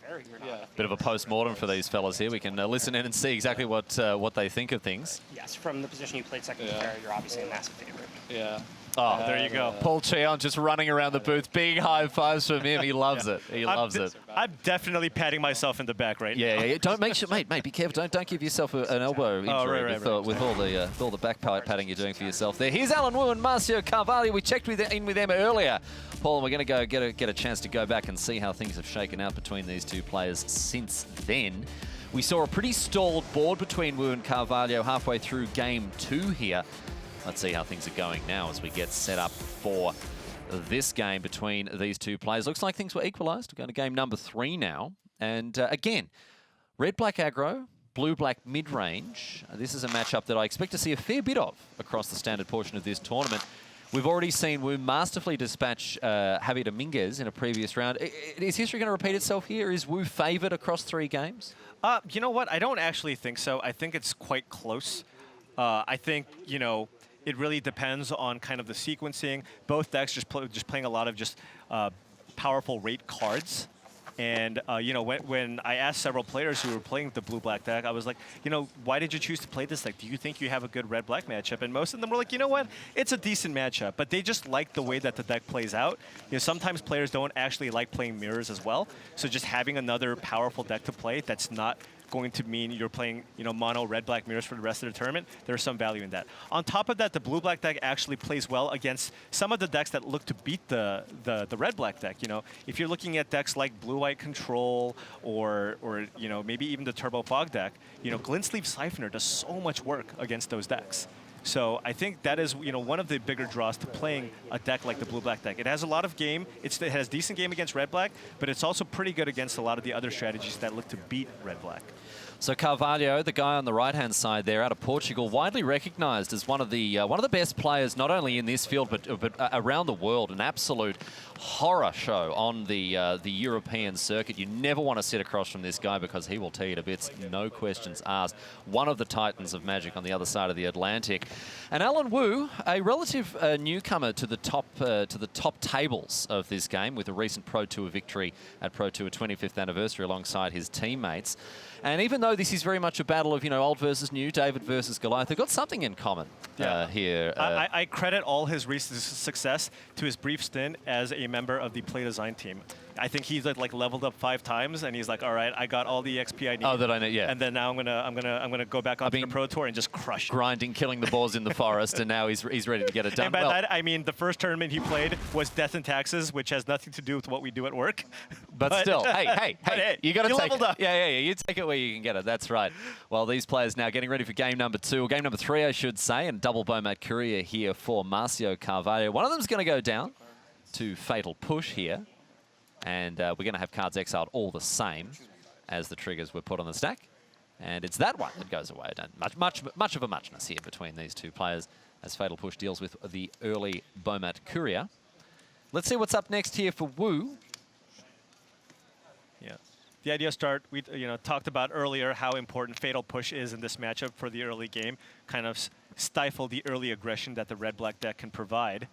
Speaker 1: Bit of a post-mortem for these fellas here. We can listen in and see exactly what they think of things.
Speaker 5: Yes, from the position you played second to Ferry, you're obviously a massive favorite.
Speaker 3: Yeah.
Speaker 1: Oh,
Speaker 2: there you go.
Speaker 1: Paul Cheon just running around the booth. Big high fives from him. He loves it. He loves it.
Speaker 2: I'm definitely patting myself in the back right now.
Speaker 1: Yeah. Don't make sure, mate. Be careful. Don't give yourself an elbow injury with all the back patting you're doing for yourself there. Here's Alan Wu and Marcio Carvalho. We checked in with them earlier, Paul, and we're going to go get a chance to go back and see how things have shaken out between these two players since then. We saw a pretty stalled board between Wu and Carvalho halfway through game 2 here. Let's see how things are going now as we get set up for this game between these two players. Looks like things were equalised. We're going to game number 3 now. And again, red-black aggro, blue-black mid-range. This is a matchup that I expect to see a fair bit of across the standard portion of this tournament. We've already seen Wu masterfully dispatch Javier Dominguez in a previous round. Is history going to repeat itself here? Is Wu favoured across 3 games?
Speaker 2: You know what? I don't actually think so. I think it's quite close. I think, you know, it really depends on kind of the sequencing. Both decks just playing a lot of just powerful rate cards. And, you know, when I asked several players who were playing the blue-black deck, I was like, you know, why did you choose to play this deck? Do you think you have a good red-black matchup? And most of them were like, you know what? It's a decent matchup. But they just like the way that the deck plays out. You know, sometimes players don't actually like playing mirrors as well. So just having another powerful deck to play that's not going to mean you're playing, you know, mono red-black mirrors for the rest of the tournament. There's some value in that. On top of that, the blue-black deck actually plays well against some of the decks that look to beat the red-black deck. You know, if you're looking at decks like blue-white control or you know, maybe even the turbo fog deck, you know, glint sleeve siphoner does so much work against those decks. So I think that is, you know, one of the bigger draws to playing a deck like the blue-black deck. It has a lot of game. It has decent game against red-black, but it's also pretty good against a lot of the other strategies that look to beat red-black.
Speaker 1: So Carvalho, the guy on the right-hand side there, out of Portugal, widely recognised as one of the best players, not only in this field but around the world. An absolute horror show on the European circuit. You never want to sit across from this guy because he will tear you to bits, no questions asked. One of the titans of Magic on the other side of the Atlantic. And Alan Wu, a relative newcomer to the top tables of this game, with a recent Pro Tour victory at Pro Tour 25th anniversary alongside his teammates. And even though this is very much a battle of, you know, old versus new, David versus Goliath, they've got something in common here.
Speaker 2: I credit all his recent success to his brief stint as a member of the play design team. I think he's like leveled up 5 times, and he's like, all right, I got all the XP I need.
Speaker 1: Oh, that I need, yeah.
Speaker 2: And then now I'm gonna go back onto the Pro Tour and just crush it.
Speaker 1: Grinding, killing the boars in the forest, and now he's ready to get it done.
Speaker 2: And by that, I mean the first tournament he played was Death and Taxes, which has nothing to do with what we do at work.
Speaker 1: But still, hey, you got to take it.
Speaker 2: Up.
Speaker 1: Yeah, you take it where you can get it. That's right. Well, these players now getting ready for game number 2, or game number 3, I should say, and double Bomat Courier here for Marcio Carvalho. One of them's going to go down to Fatal Push here. And we're going to have cards exiled all the same as the triggers were put on the stack. And it's that one that goes away. Much of a muchness here between these two players as Fatal Push deals with the early Bomat Courier. Let's see what's up next here for Wu.
Speaker 2: Yeah. The idea start, we talked about earlier how important Fatal Push is in this matchup for the early game. Kind of stifle the early aggression that the red-black deck can provide.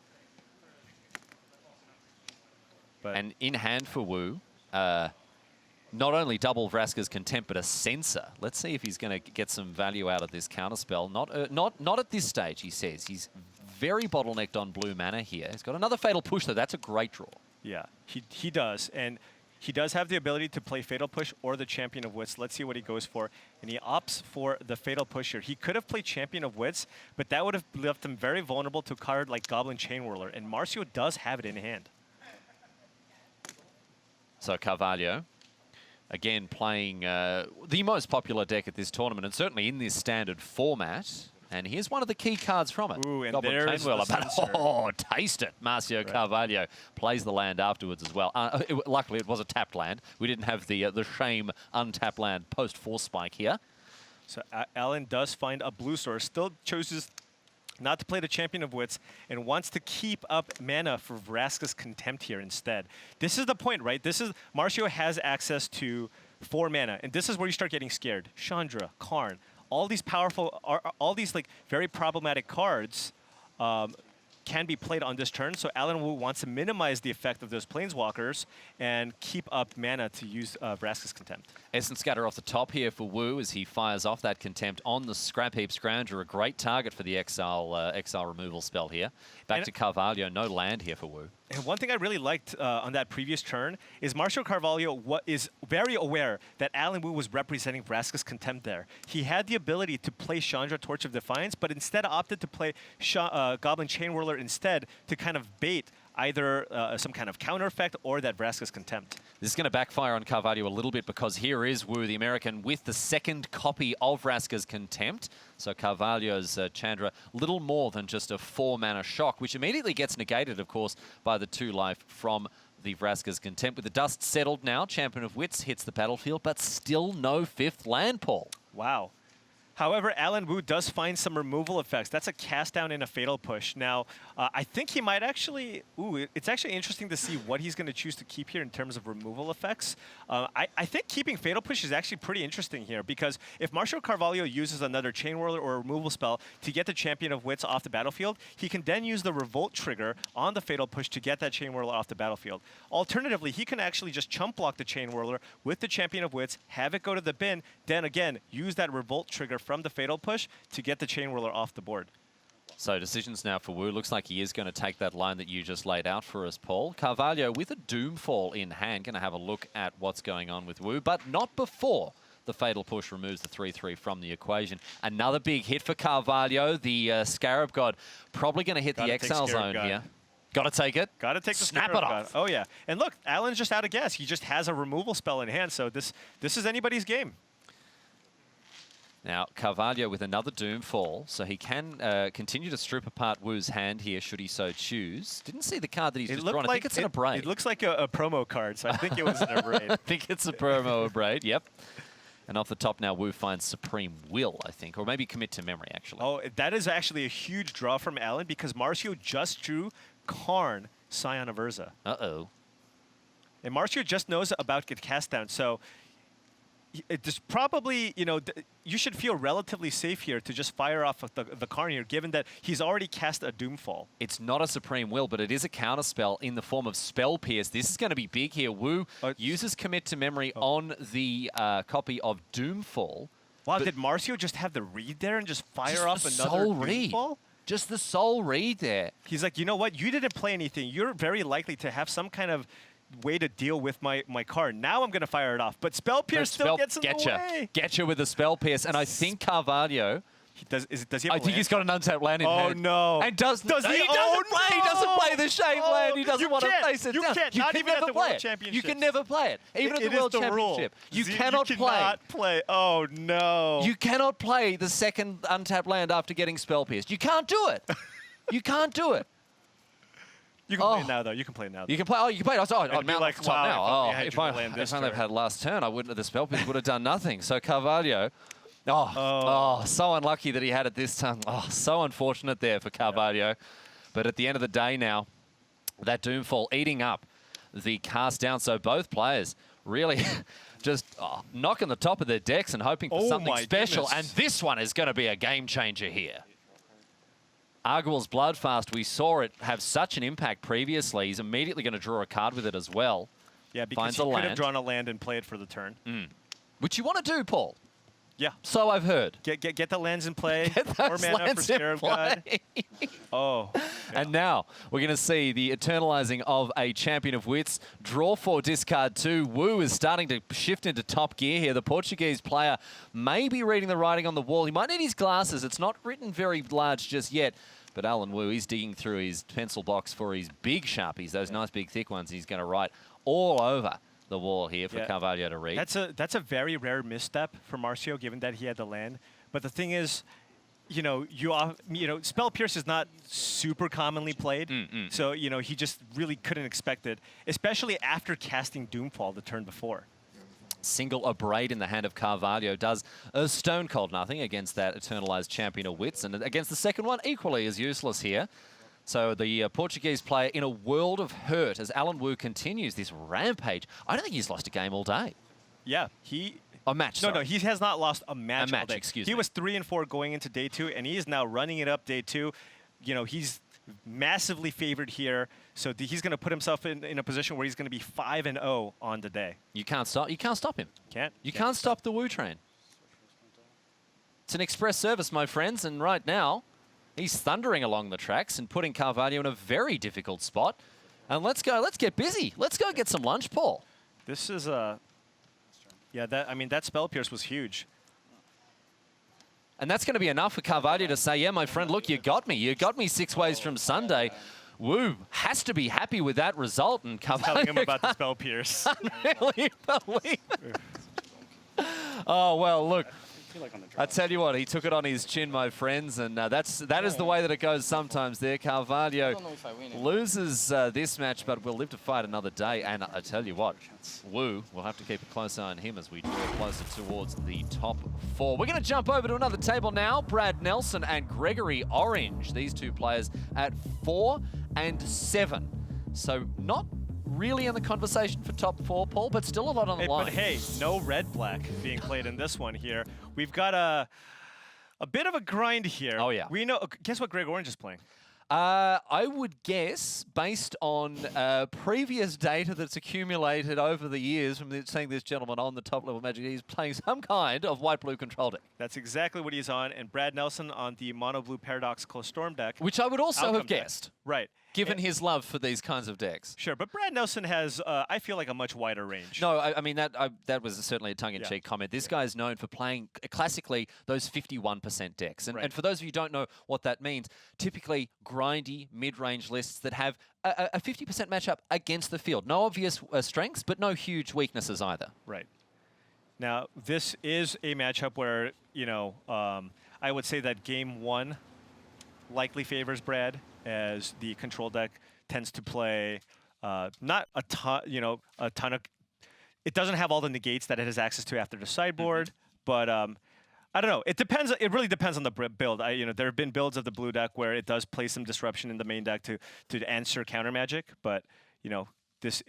Speaker 1: And in hand for Wu, Not only double Vraska's Contempt, but a Censor. Let's see if he's going to get some value out of this counterspell. Not at this stage, he says. He's very bottlenecked on blue mana here. He's got another Fatal Push, though. That's a great draw.
Speaker 2: Yeah, he does. And he does have the ability to play Fatal Push or the Champion of Wits. Let's see what he goes for. And he opts for the Fatal Push here. He could have played Champion of Wits, but that would have left him very vulnerable to a card like Goblin Chain Whirler. And Marcio does have it in hand.
Speaker 1: So Carvalho, again, playing the most popular deck at this tournament, and certainly in this standard format. And here's one of the key cards from it.
Speaker 2: Ooh, and
Speaker 1: Goblin
Speaker 2: there's
Speaker 1: Chain Whirler,
Speaker 2: the Censor.
Speaker 1: oh, taste it. Marcio Carvalho plays the land afterwards as well. Luckily, it was a tapped land. We didn't have the shame untapped land post-Force Spike here.
Speaker 2: So Alan does find a blue source, still chooses not to play the Champion of Wits, and wants to keep up mana for Vraska's Contempt here instead. This is the point, right? Marcio has access to 4 mana, and this is where you start getting scared. Chandra, Karn, all these powerful, all these like very problematic cards can be played on this turn. So Alan Wu wants to minimize the effect of those Planeswalkers and keep up mana to use Vraska's Contempt.
Speaker 1: Essence Scatter off the top here for Wu as he fires off that Contempt on the Scrap Heap Scrounger. A great target for the exile removal spell here. Back to Carvalho, no land here for Wu.
Speaker 2: And one thing I really liked on that previous turn is Marcio Carvalho is very aware that Alan Wu was representing Vraska's Contempt there. He had the ability to play Chandra Torch of Defiance, but instead opted to play Goblin Chain Whirler instead to kind of bait either some kind of counter effect or that Vraska's Contempt.
Speaker 1: This is going to backfire on Carvalho a little bit because here is Wu, the American, with the second copy of Vraska's Contempt. So Carvalho's Chandra, little more than just a 4-mana shock, which immediately gets negated, of course, by the 2 life from the Vraska's Contempt. With the dust settled now, Champion of Wits hits the battlefield, but still no 5th land, Paul.
Speaker 2: Wow. However, Alan Wu does find some removal effects. That's a cast down and a Fatal Push. Now, I think he might actually... Ooh, it's actually interesting to see what he's going to choose to keep here in terms of removal effects. I think keeping Fatal Push is actually pretty interesting here because if Marcio Carvalho uses another Chain Whirler or a removal spell to get the Champion of Wits off the battlefield, he can then use the Revolt trigger on the Fatal Push to get that Chain Whirler off the battlefield. Alternatively, he can actually just chump block the Chain Whirler with the Champion of Wits, have it go to the bin, then again, use that Revolt trigger from the Fatal Push to get the Chain Whirler off the board.
Speaker 1: So decisions now for Wu. Looks like he is going to take that line that you just laid out for us, Paul. Carvalho with a Doomfall in hand. Going to have a look at what's going on with Wu, but not before the Fatal Push removes the 3/3 from the equation. Another big hit for Carvalho. The Scarab God probably going to hit the Exile Zone here. Got to take it.
Speaker 2: Got to take the
Speaker 1: Snap
Speaker 2: Scarab
Speaker 1: it
Speaker 2: God.
Speaker 1: off.
Speaker 2: Oh, yeah. And look, Alan's just out of gas. He just has a removal spell in hand, so this is anybody's game.
Speaker 1: Now, Carvalho with another Doomfall, so he can continue to strip apart Wu's hand here, should he so choose. Didn't see the card that he's just drawn. I think it's an Abrade.
Speaker 2: It looks like a promo card, so I think it was an Abrade.
Speaker 1: I think it's a promo Abrade, yep. And off the top now, Wu finds Supreme Will, I think, or maybe Commit to Memory, actually.
Speaker 2: Oh, that is actually a huge draw from Alan because Marcio just drew Karn, Scion of Urza.
Speaker 1: Uh-oh.
Speaker 2: And Marcio just knows about get cast down, so it's probably, you know, you should feel relatively safe here to just fire off the Karn here, given that he's already cast a Doomfall.
Speaker 1: It's not a Supreme Will, but it is a counterspell in the form of Spell Pierce. This is going to be big here. Wu uses Commit to Memory on the copy of Doomfall.
Speaker 2: Wow, did Marcio just have the read there and just fire off another Doomfall?
Speaker 1: Just the sole read there.
Speaker 2: He's like, you know what? You didn't play anything. You're very likely to have some kind of way to deal with my card. Now I'm going to fire it off. But Spell Pierce still gets in the way.
Speaker 1: Getcha with the Spell Pierce. And I think Carvalho...
Speaker 2: Does he have
Speaker 1: I think he's got an untapped land in hand.
Speaker 2: Oh, no.
Speaker 1: And does he? He doesn't play. He doesn't play the Shade land. He doesn't want to face it.
Speaker 2: You can't. Not even at the World Championship.
Speaker 1: You can never play it. Even at the World Championship. You cannot play.
Speaker 2: You cannot play. Oh, no.
Speaker 1: You cannot play the second untapped land after getting Spell Pierced. You can't do it. You can't do it.
Speaker 2: You can play it now, though. You can play it now.
Speaker 1: You can play. Oh, you can play it. Oh,
Speaker 2: I'd be like, wow,
Speaker 1: if I had last turn, I wouldn't. The Spell Pierce would have done nothing. So Carvalho. So unlucky that he had it this time. Oh, so unfortunate there for Carvalho. Yeah. But at the end of the day now, that Doomfall eating up the cast down. So both players really just knocking the top of their decks and hoping for something special.
Speaker 2: Goodness.
Speaker 1: And this one is going to be a game changer here. Arguel's Bloodfast, we saw it have such an impact previously. He's immediately going to draw a card with it as well.
Speaker 2: Yeah, because
Speaker 1: finds
Speaker 2: he
Speaker 1: a
Speaker 2: could have
Speaker 1: land.
Speaker 2: drawn a land and played for the turn.
Speaker 1: Which you want to do, Paul.
Speaker 2: Yeah.
Speaker 1: So I've heard.
Speaker 2: Get the lands in play.
Speaker 1: Get
Speaker 2: More
Speaker 1: those
Speaker 2: mana for
Speaker 1: lands in
Speaker 2: Scarab God.
Speaker 1: play.
Speaker 2: Oh.
Speaker 1: And now we're going to see the eternalizing of a champion of wits. Draw 4, discard 2. Wu is starting to shift into top gear here. The Portuguese player may be reading the writing on the wall. He might need his glasses. It's not written very large just yet. But Alan Wu, he's digging through his pencil box for his big Sharpies, those nice big thick ones. He's going to write all over the wall here for Carvalho to read.
Speaker 2: That's a very rare misstep for Marcio, given that he had the land. But the thing is, Spell Pierce is not super commonly played, so he just really couldn't expect it, especially after casting Doomfall the turn before.
Speaker 1: Single Abrade in the hand of Carvalho does a stone cold nothing against that eternalized champion of wits, and against the second one equally as useless here. So the Portuguese player in a world of hurt as Alan Wu continues this rampage. I don't think he's lost a game all day.
Speaker 2: Yeah,
Speaker 1: A match,
Speaker 2: No,
Speaker 1: sorry.
Speaker 2: he has not lost a match.
Speaker 1: A match,
Speaker 2: all day.
Speaker 1: excuse
Speaker 2: He
Speaker 1: me.
Speaker 2: was 3-4 going into day 2, and he is now running it up day 2. He's massively favored here, so he's going to put himself in a position where he's going to be 5-0 on the day.
Speaker 1: You can't stop him.
Speaker 2: Can't.
Speaker 1: You can't stop the Wu train. It's an express service, my friends, and right now he's thundering along the tracks and putting Carvalho in a very difficult spot. And let's get busy. Let's go get some lunch, Paul.
Speaker 2: This is a... Yeah, that Spell Pierce was huge.
Speaker 1: And that's going to be enough for Carvalho to say, yeah, my friend, look, you got me. You got me 6 ways from Sunday. Wu has to be happy with that result. And Carvalho
Speaker 2: Telling him about the Spell Pierce.
Speaker 1: really believe it. Oh, well, look. I tell you what, he took it on his chin, my friends, and that is the way that it goes sometimes there. Carvalho loses this match, but will live to fight another day. And I tell you what, Wu, we'll have to keep a close eye on him as we draw closer towards the top 4. We're going to jump over to another table now. Brad Nelson and Gregory Orange, these two players at 4 and 7. So not really in the conversation for top 4, Paul, but still a lot on the line.
Speaker 2: But hey, no red-black being played in this one here. We've got a bit of a grind here.
Speaker 1: Oh, yeah.
Speaker 2: We know. Guess what Greg Orange is playing?
Speaker 1: I would guess, based on previous data that's accumulated over the years from seeing this gentleman on the top-level Magic, he's playing some kind of white-blue control deck.
Speaker 2: That's exactly what he's on, and Brad Nelson on the mono-blue Paradoxical Storm deck.
Speaker 1: Which I would also
Speaker 2: Outcome
Speaker 1: have guessed.
Speaker 2: deck. Right.
Speaker 1: Given his love for these kinds of decks.
Speaker 2: Sure, but Brad Nelson has, I feel like, a much wider range.
Speaker 1: No, I mean, that was certainly a tongue-in-cheek comment. This guy is known for playing, classically, those 51% decks. And for those of you who don't know what that means, typically grindy, mid-range lists that have a 50% matchup against the field. No obvious strengths, but no huge weaknesses either.
Speaker 2: Right. Now, this is a matchup where, I would say that game 1 likely favors Brad, as the control deck tends to play not a ton, a ton of. It doesn't have all the negates that it has access to after the sideboard, but I don't know. It depends. It really depends on the build. There have been builds of the blue deck where it does play some disruption in the main deck to answer counter magic, but this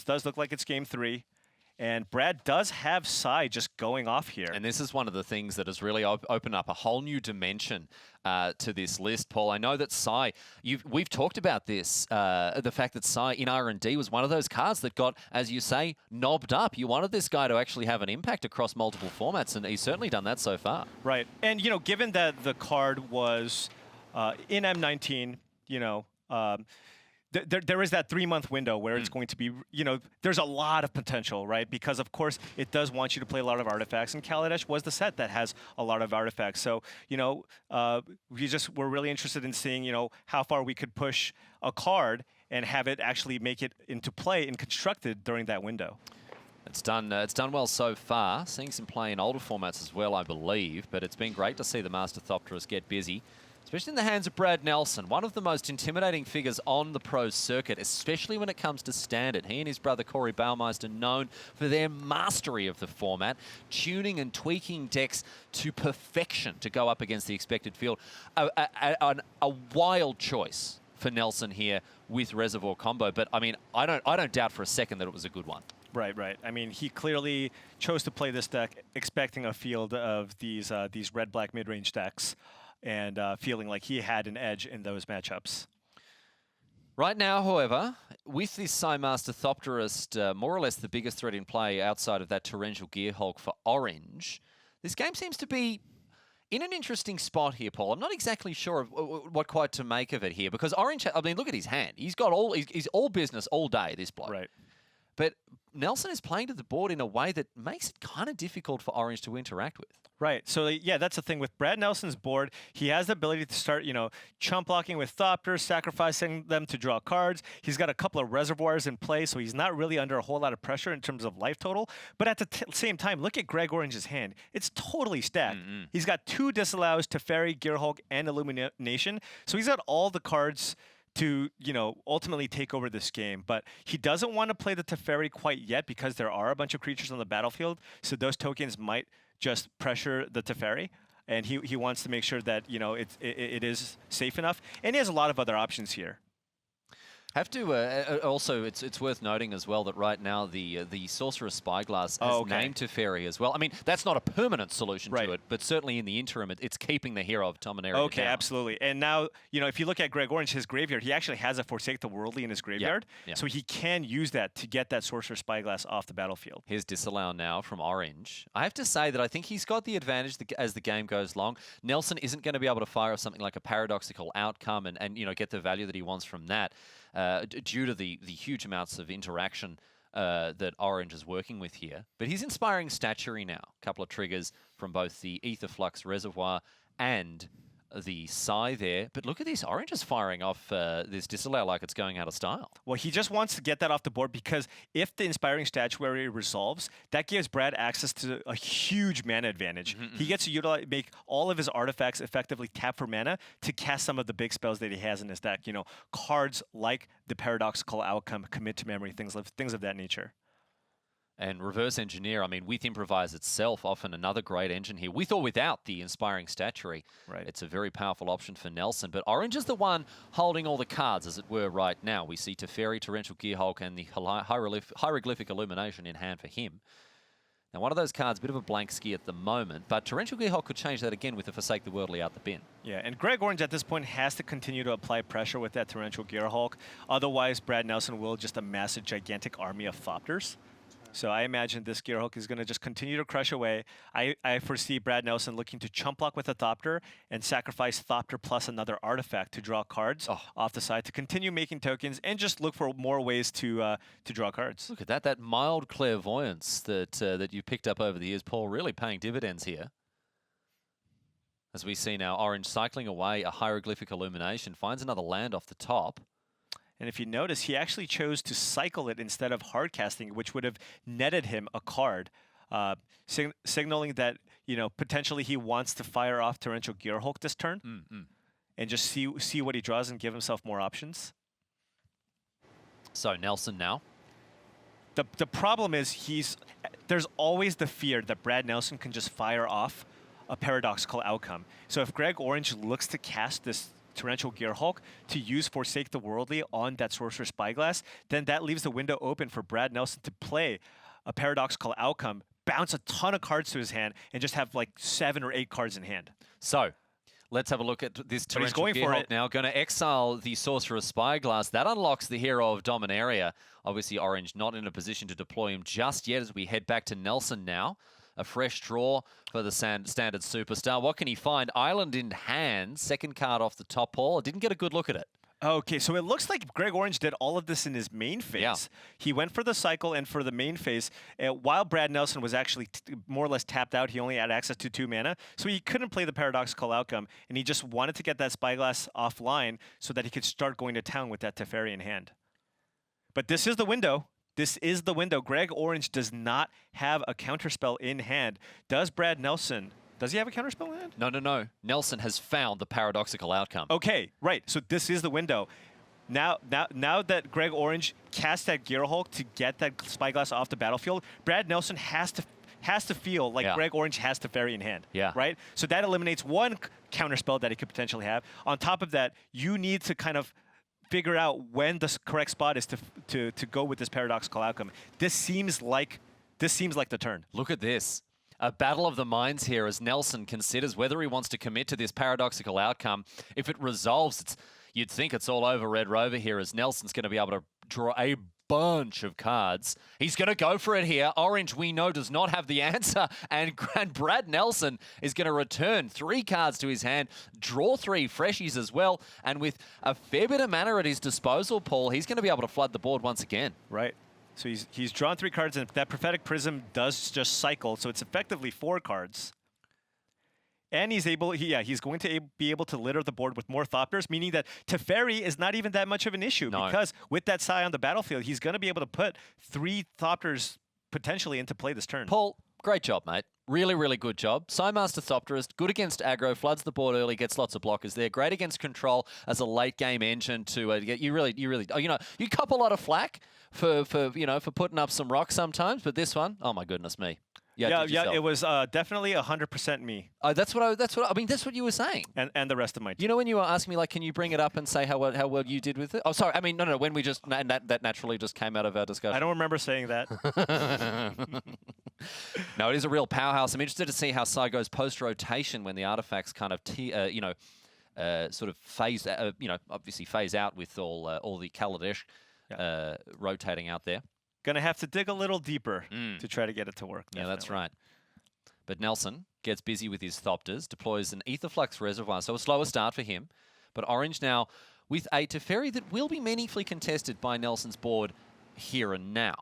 Speaker 2: does look like it's game 3. And Brad does have Sai just going off here.
Speaker 1: And this is one of the things that has really opened up a whole new dimension to this list, Paul. I know that Sai, we've talked about this, the fact that Sai in R&D was one of those cards that got, as you say, knobbed up. You wanted this guy to actually have an impact across multiple formats, and he's certainly done that so far.
Speaker 2: Right. And, given that the card was in M19, there is that 3-month window where it's going to be, there's a lot of potential, right? Because, of course, it does want you to play a lot of artifacts, and Kaladesh was the set that has a lot of artifacts. So, we're really interested in seeing, how far we could push a card and have it actually make it into play and constructed during that window.
Speaker 1: It's done well so far. Seeing some play in older formats as well, I believe, but it's been great to see the Master Thopterus get busy. Especially in the hands of Brad Nelson, one of the most intimidating figures on the pro circuit, especially when it comes to Standard. He and his brother Corey Baumeister known for their mastery of the format, tuning and tweaking decks to perfection to go up against the expected field. A wild choice for Nelson here with Reservoir Combo, but I mean, I don't doubt for a second that it was a good one.
Speaker 2: Right, right. I mean, he clearly chose to play this deck expecting a field of these red-black mid-range decks, and feeling like he had an edge in those matchups.
Speaker 1: Right now, however, with this Psymaster Thopterist, more or less the biggest threat in play outside of that Torrential Gearhulk for Orange, this game seems to be in an interesting spot here, Paul. I'm not exactly sure of what quite to make of it here, because Orange, I mean, look at his hand. He's all business all day, this bloke.
Speaker 2: Right.
Speaker 1: But Nelson is playing to the board in a way that makes it kind of difficult for Orange to interact with.
Speaker 2: Right. So, yeah, that's the thing. With Brad Nelson's board, he has the ability to start, chump blocking with Thopters, sacrificing them to draw cards. He's got a couple of reservoirs in play, so he's not really under a whole lot of pressure in terms of life total. But at the same time, look at Greg Orange's hand. It's totally stacked. He's got 2 disallows, Teferi, Gearhulk, and Illumination. So he's got all the cards to, ultimately take over this game. But he doesn't want to play the Teferi quite yet because there are a bunch of creatures on the battlefield. So those tokens might just pressure the Teferi. And he wants to make sure that, it is safe enough. And he has a lot of other options here.
Speaker 1: Have to also, it's worth noting as well that right now the Sorcerer's Spyglass has named Teferi as well. I mean, that's not a permanent solution to it, but certainly in the interim, it's keeping the hero of Dominaria
Speaker 2: Okay,
Speaker 1: down.
Speaker 2: Absolutely. And now, if you look at Greg Orange, his graveyard, he actually has a Forsake the Worldly in his graveyard, so he can use that to get that Sorcerer's Spyglass off the battlefield.
Speaker 1: Here's disallow now from Orange. I have to say that I think he's got the advantage as the game goes along. Nelson isn't going to be able to fire off something like a Paradoxical Outcome and get the value that he wants from that. Due to the huge amounts of interaction that Orange is working with here. But he's inspiring Statuary now. A couple of triggers from both the Aetherflux Reservoir and the Psy there. But look at this. Orange is firing off this disallow like it's going out of style.
Speaker 2: Well, he just wants to get that off the board because if the Inspiring Statuary resolves, that gives Brad access to a huge mana advantage. He gets to make all of his artifacts effectively tap for mana to cast some of the big spells that he has in his deck. Cards like the Paradoxical Outcome, Commit to Memory, things of that nature.
Speaker 1: And Reverse Engineer, I mean, with Improvise itself, often another great engine here, with or without the Inspiring Statuary.
Speaker 2: Right.
Speaker 1: It's a very powerful option for Nelson. But Orange is the one holding all the cards, as it were, right now. We see Teferi, Torrential Gearhulk, and the Hieroglyphic Illumination in hand for him. Now, one of those cards, a bit of a blank ski at the moment, but Torrential Gearhulk could change that again with the Forsake the Worldly out the bin.
Speaker 2: Yeah, and Greg Orange at this point has to continue to apply pressure with that Torrential Gearhulk. Otherwise, Brad Nelson will just amass a gigantic army of Thopters. So I imagine this Gearhulk is going to just continue to crush away. I foresee Brad Nelson looking to chump block with a Thopter and sacrifice Thopter plus another artifact to draw cards off the side to continue making tokens and just look for more ways to draw cards.
Speaker 1: Look at that mild clairvoyance that you picked up over the years, Paul, really paying dividends here. As we see now, Orange cycling away a Hieroglyphic Illumination, finds another land off the top.
Speaker 2: And if you notice, he actually chose to cycle it instead of hard casting, which would have netted him a card, signaling that potentially he wants to fire off Torrential Gearhulk this turn and just see what he draws and give himself more options.
Speaker 1: So Nelson now.
Speaker 2: The problem is there's always the fear that Brad Nelson can just fire off a Paradoxical Outcome. So if Greg Orange looks to cast this Torrential Gearhulk to use Forsake the Worldly on that Sorcerer's Spyglass, then that leaves the window open for Brad Nelson to play a Paradoxical Outcome, bounce a ton of cards to his hand, and just have like 7 or 8 cards in hand.
Speaker 1: So let's have a look at this Torrential Gearhulk now. Going to exile the Sorcerer's Spyglass. That unlocks the hero of Dominaria. Obviously, Orange not in a position to deploy him just yet as we head back to Nelson now. A fresh draw for the standard superstar. What can he find? Island in hand. Second card off the top, Paul. I didn't get a good look at it.
Speaker 2: Okay, so it looks like Greg Orange did all of this in his main phase.
Speaker 1: Yeah.
Speaker 2: He went for the cycle and for the main phase. While Brad Nelson was actually more or less tapped out, he only had access to 2 mana, so he couldn't play the Paradoxical Outcome, and he just wanted to get that Spyglass offline so that he could start going to town with that Teferi in hand. But this is the window. This is the window. Greg Orange does not have a counterspell in hand. Does Brad Nelson? Does he have a counterspell in hand?
Speaker 1: No. Nelson has found the Paradoxical Outcome.
Speaker 2: Okay, right. So this is the window. Now that Greg Orange cast that Gearhulk to get that Spyglass off the battlefield, Brad Nelson has to feel like Greg Orange has Teferi in hand.
Speaker 1: Yeah.
Speaker 2: Right? So that eliminates one counterspell that he could potentially have. On top of that, you need to kind of figure out when the correct spot is to go with this Paradoxical Outcome. This seems like the turn.
Speaker 1: Look at this. A battle of the minds here as Nelson considers whether he wants to commit to this Paradoxical Outcome. If it resolves, you'd think it's all over Red Rover here as Nelson's going to be able to draw a bunch of cards. He's going to go for it here. Orange, we know, does not have the answer. And Brad Nelson is going to return 3 cards to his hand, draw 3 freshies as well. And with a fair bit of mana at his disposal, Paul, he's going to be able to flood the board once again.
Speaker 2: Right. So he's drawn 3 cards, and that Prophetic Prism does just cycle. So it's effectively 4 cards. And he's going to be able to litter the board with more Thopters, meaning that Teferi is not even that much of an issue because with that Sai on the battlefield, he's going to be able to put 3 Thopters potentially into play this turn.
Speaker 1: Paul, great job, mate. Really, really good job. Sai Master Thopterist, good against aggro, floods the board early, gets lots of blockers there. Great against control as a late game engine to get you really, you cop a lot of flack for putting up some rocks sometimes, but this one, oh my goodness me.
Speaker 2: Yeah, it was definitely 100% me.
Speaker 1: Oh, that's what you were saying.
Speaker 2: And the rest of my team.
Speaker 1: You know when you were asking me, like, can you bring it up and say how well you did with it? Oh, sorry. I mean, no. When we just that naturally just came out of our discussion.
Speaker 2: I don't remember saying that.
Speaker 1: No, it is a real powerhouse. I'm interested to see how Sai goes post rotation when the artifacts kind of sort of phase, obviously phase out with all the Kaladesh rotating out there.
Speaker 2: Gonna have to dig a little deeper to try to get it to work.
Speaker 1: Yeah, that's right. But Nelson gets busy with his Thopters, deploys an Aetherflux Reservoir, so a slower start for him. But Orange now with a Teferi that will be meaningfully contested by Nelson's board here and now.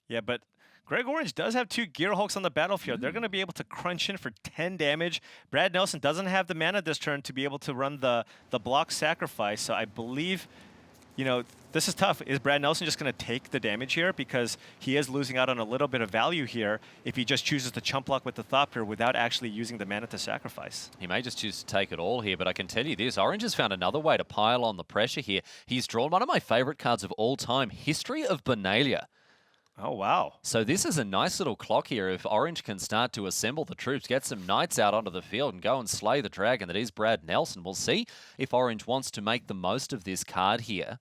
Speaker 2: Yeah, but Greg Orange does have 2 Gearhulks on the battlefield. They're going to be able to crunch in for 10 damage. Brad Nelson doesn't have the mana this turn to be able to run the block sacrifice, so I believe, this is tough. Is Brad Nelson just going to take the damage here? Because he is losing out on a little bit of value here if he just chooses to chump block with the Thopter without actually using the mana to sacrifice.
Speaker 1: He may just choose to take it all here, but I can tell you this. Orange has found another way to pile on the pressure here. He's drawn one of my favorite cards of all time, History of Benalia.
Speaker 2: Oh, wow.
Speaker 1: So this is a nice little clock here. If Orange can start to assemble the troops, get some knights out onto the field and go and slay the dragon that is Brad Nelson, we'll see if Orange wants to make the most of this card here.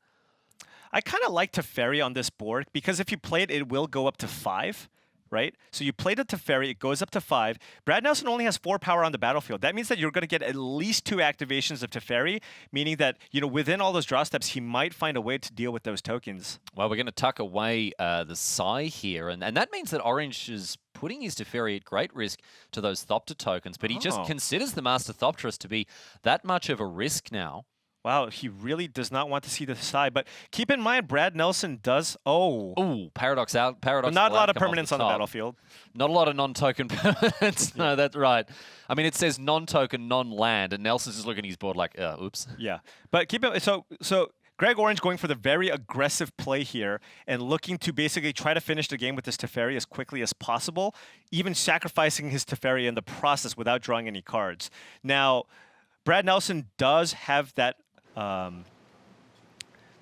Speaker 2: I kind of like Teferi on this board because if you play it, it will go up to 5, right? So you played a Teferi, it goes up to 5. Brad Nelson only has 4 power on the battlefield. That means that you're going to get at least 2 activations of Teferi, meaning that, within all those draw steps, he might find a way to deal with those tokens.
Speaker 1: Well, we're going to tuck away the Sai here, and that means that Orange is putting his Teferi at great risk to those Thopter tokens, but he just considers the Master Thopterist to be that much of a risk now.
Speaker 2: Wow, he really does not want to see the side. But keep in mind, Brad Nelson does... Ooh,
Speaker 1: Paradox out. Paradox.
Speaker 2: But not a lot of permanents on the battlefield.
Speaker 1: Not a lot of non-token permanents. No, that's right. I mean, it says non-token, non-land, and Nelson's just looking at his board like, oops.
Speaker 2: Yeah, but keep it... So Greg Orange going for the very aggressive play here and looking to basically try to finish the game with this Teferi as quickly as possible, even sacrificing his Teferi in the process without drawing any cards. Now, Brad Nelson does have that...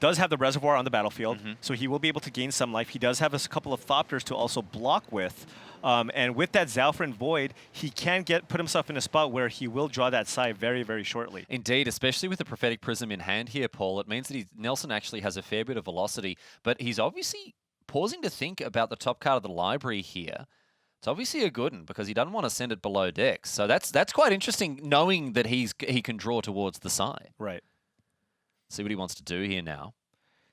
Speaker 2: does have the reservoir on the battlefield, so he will be able to gain some life. He does have a couple of Thopters to also block with. And with that Zalfrin Void, he can put himself in a spot where he will draw that Sai very, very shortly.
Speaker 1: Indeed, especially with the Prophetic Prism in hand here, Paul. It means that Nelson actually has a fair bit of velocity, but he's obviously pausing to think about the top card of the library here. It's obviously a good one because he doesn't want to send it below decks. So that's quite interesting, knowing that he can draw towards the Sai.
Speaker 2: Right.
Speaker 1: See what he wants to do here now.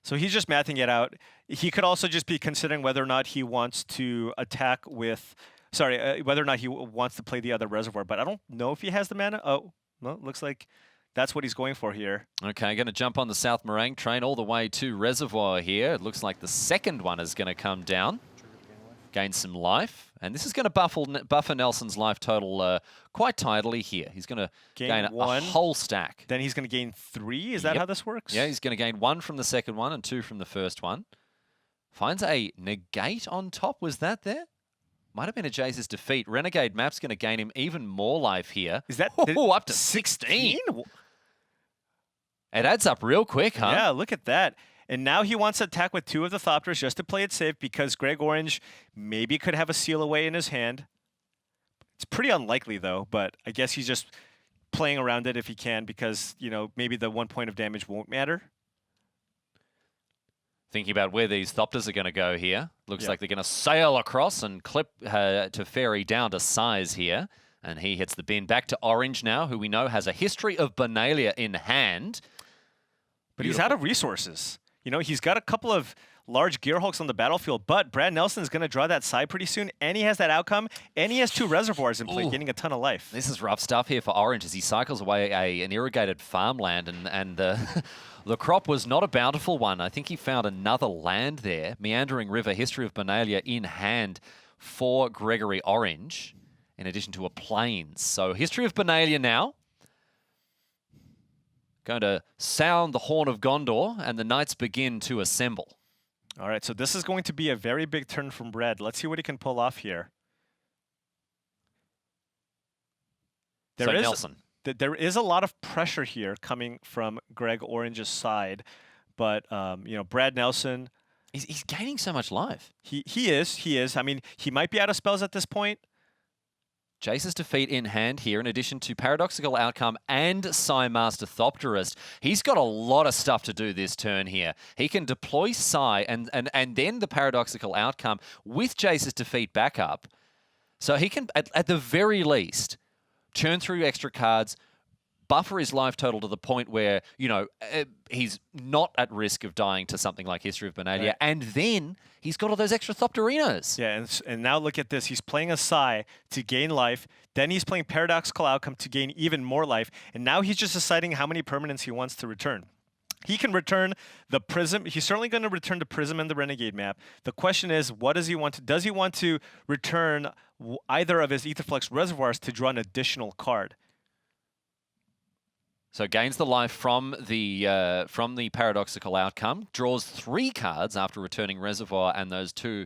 Speaker 2: So he's just mathing it out. He could also just be considering whether or not he wants to attack with... whether or not he wants to play the other reservoir. But I don't know if he has the mana. Oh, well, looks like that's what he's going for here.
Speaker 1: Okay, going to jump on the South Meringue train all the way to Reservoir here. It looks like the second one is going to come down. Gain some life. And this is going to buffer Nelson's life total quite tidily here. He's going to gain a whole stack.
Speaker 2: Then he's going to gain 3? Is that how this works?
Speaker 1: Yeah, he's going to gain 1 from the second one and 2 from the first one. Finds a negate on top. Was that there? Might have been a Jace's defeat. Renegade Map's going to gain him even more life here.
Speaker 2: Is that
Speaker 1: up to 16? It adds up real quick, huh?
Speaker 2: Yeah, look at that. And now he wants to attack with 2 of the Thopters just to play it safe because Greg Orange maybe could have a Seal Away in his hand. It's pretty unlikely, though, but I guess he's just playing around it if he can because, maybe the 1 point of damage won't matter.
Speaker 1: Thinking about where these Thopters are going to go here. Looks like they're going to sail across and clip Teferi down to size here. And he hits the bin. Back to Orange now, who we know has a History of Benalia in hand.
Speaker 2: But he's out of resources. You know, he's got a couple of large Gearhulks on the battlefield, but Brad Nelson is going to draw that side pretty soon, and he has that outcome, and he has 2 reservoirs in play, getting a ton of life.
Speaker 1: This is rough stuff here for Orange as he cycles away an irrigated farmland, and the the crop was not a bountiful one. I think he found another land there. Meandering River, History of Benalia in hand for Gregory Orange, in addition to a Plains. So History of Benalia now. Going to sound the horn of Gondor, and the knights begin to assemble.
Speaker 2: All right, so this is going to be a very big turn from Brad. Let's see what he can pull off here.
Speaker 1: Nelson.
Speaker 2: There is a lot of pressure here coming from Greg Orange's side, but you know, Brad Nelson,
Speaker 1: He's gaining so much life.
Speaker 2: He is. I mean, he might be out of spells at this point.
Speaker 1: Jace's defeat in hand here, in addition to Paradoxical Outcome and Psy Master Thopterist. He's got a lot of stuff to do this turn here. He can deploy Psy and then the Paradoxical Outcome with Jace's defeat back up. So he can, at the very least, churn through extra cards, buffer his life total to the point where, you know, he's not at risk of dying to something like History of Benalia. Right. And then he's got all those extra Thopterinos.
Speaker 2: Yeah, and now look at this. He's playing a Psy to gain life. Then he's playing Paradoxical Outcome to gain even more life. And now he's just deciding how many permanents he wants to return. He can return the Prism. He's certainly going to return the Prism and the Renegade map. The question is, what does he want to? Does he want to return either of his Aetherflux reservoirs to draw an additional card?
Speaker 1: So gains the life from the Paradoxical Outcome, draws 3 cards after returning Reservoir and those 2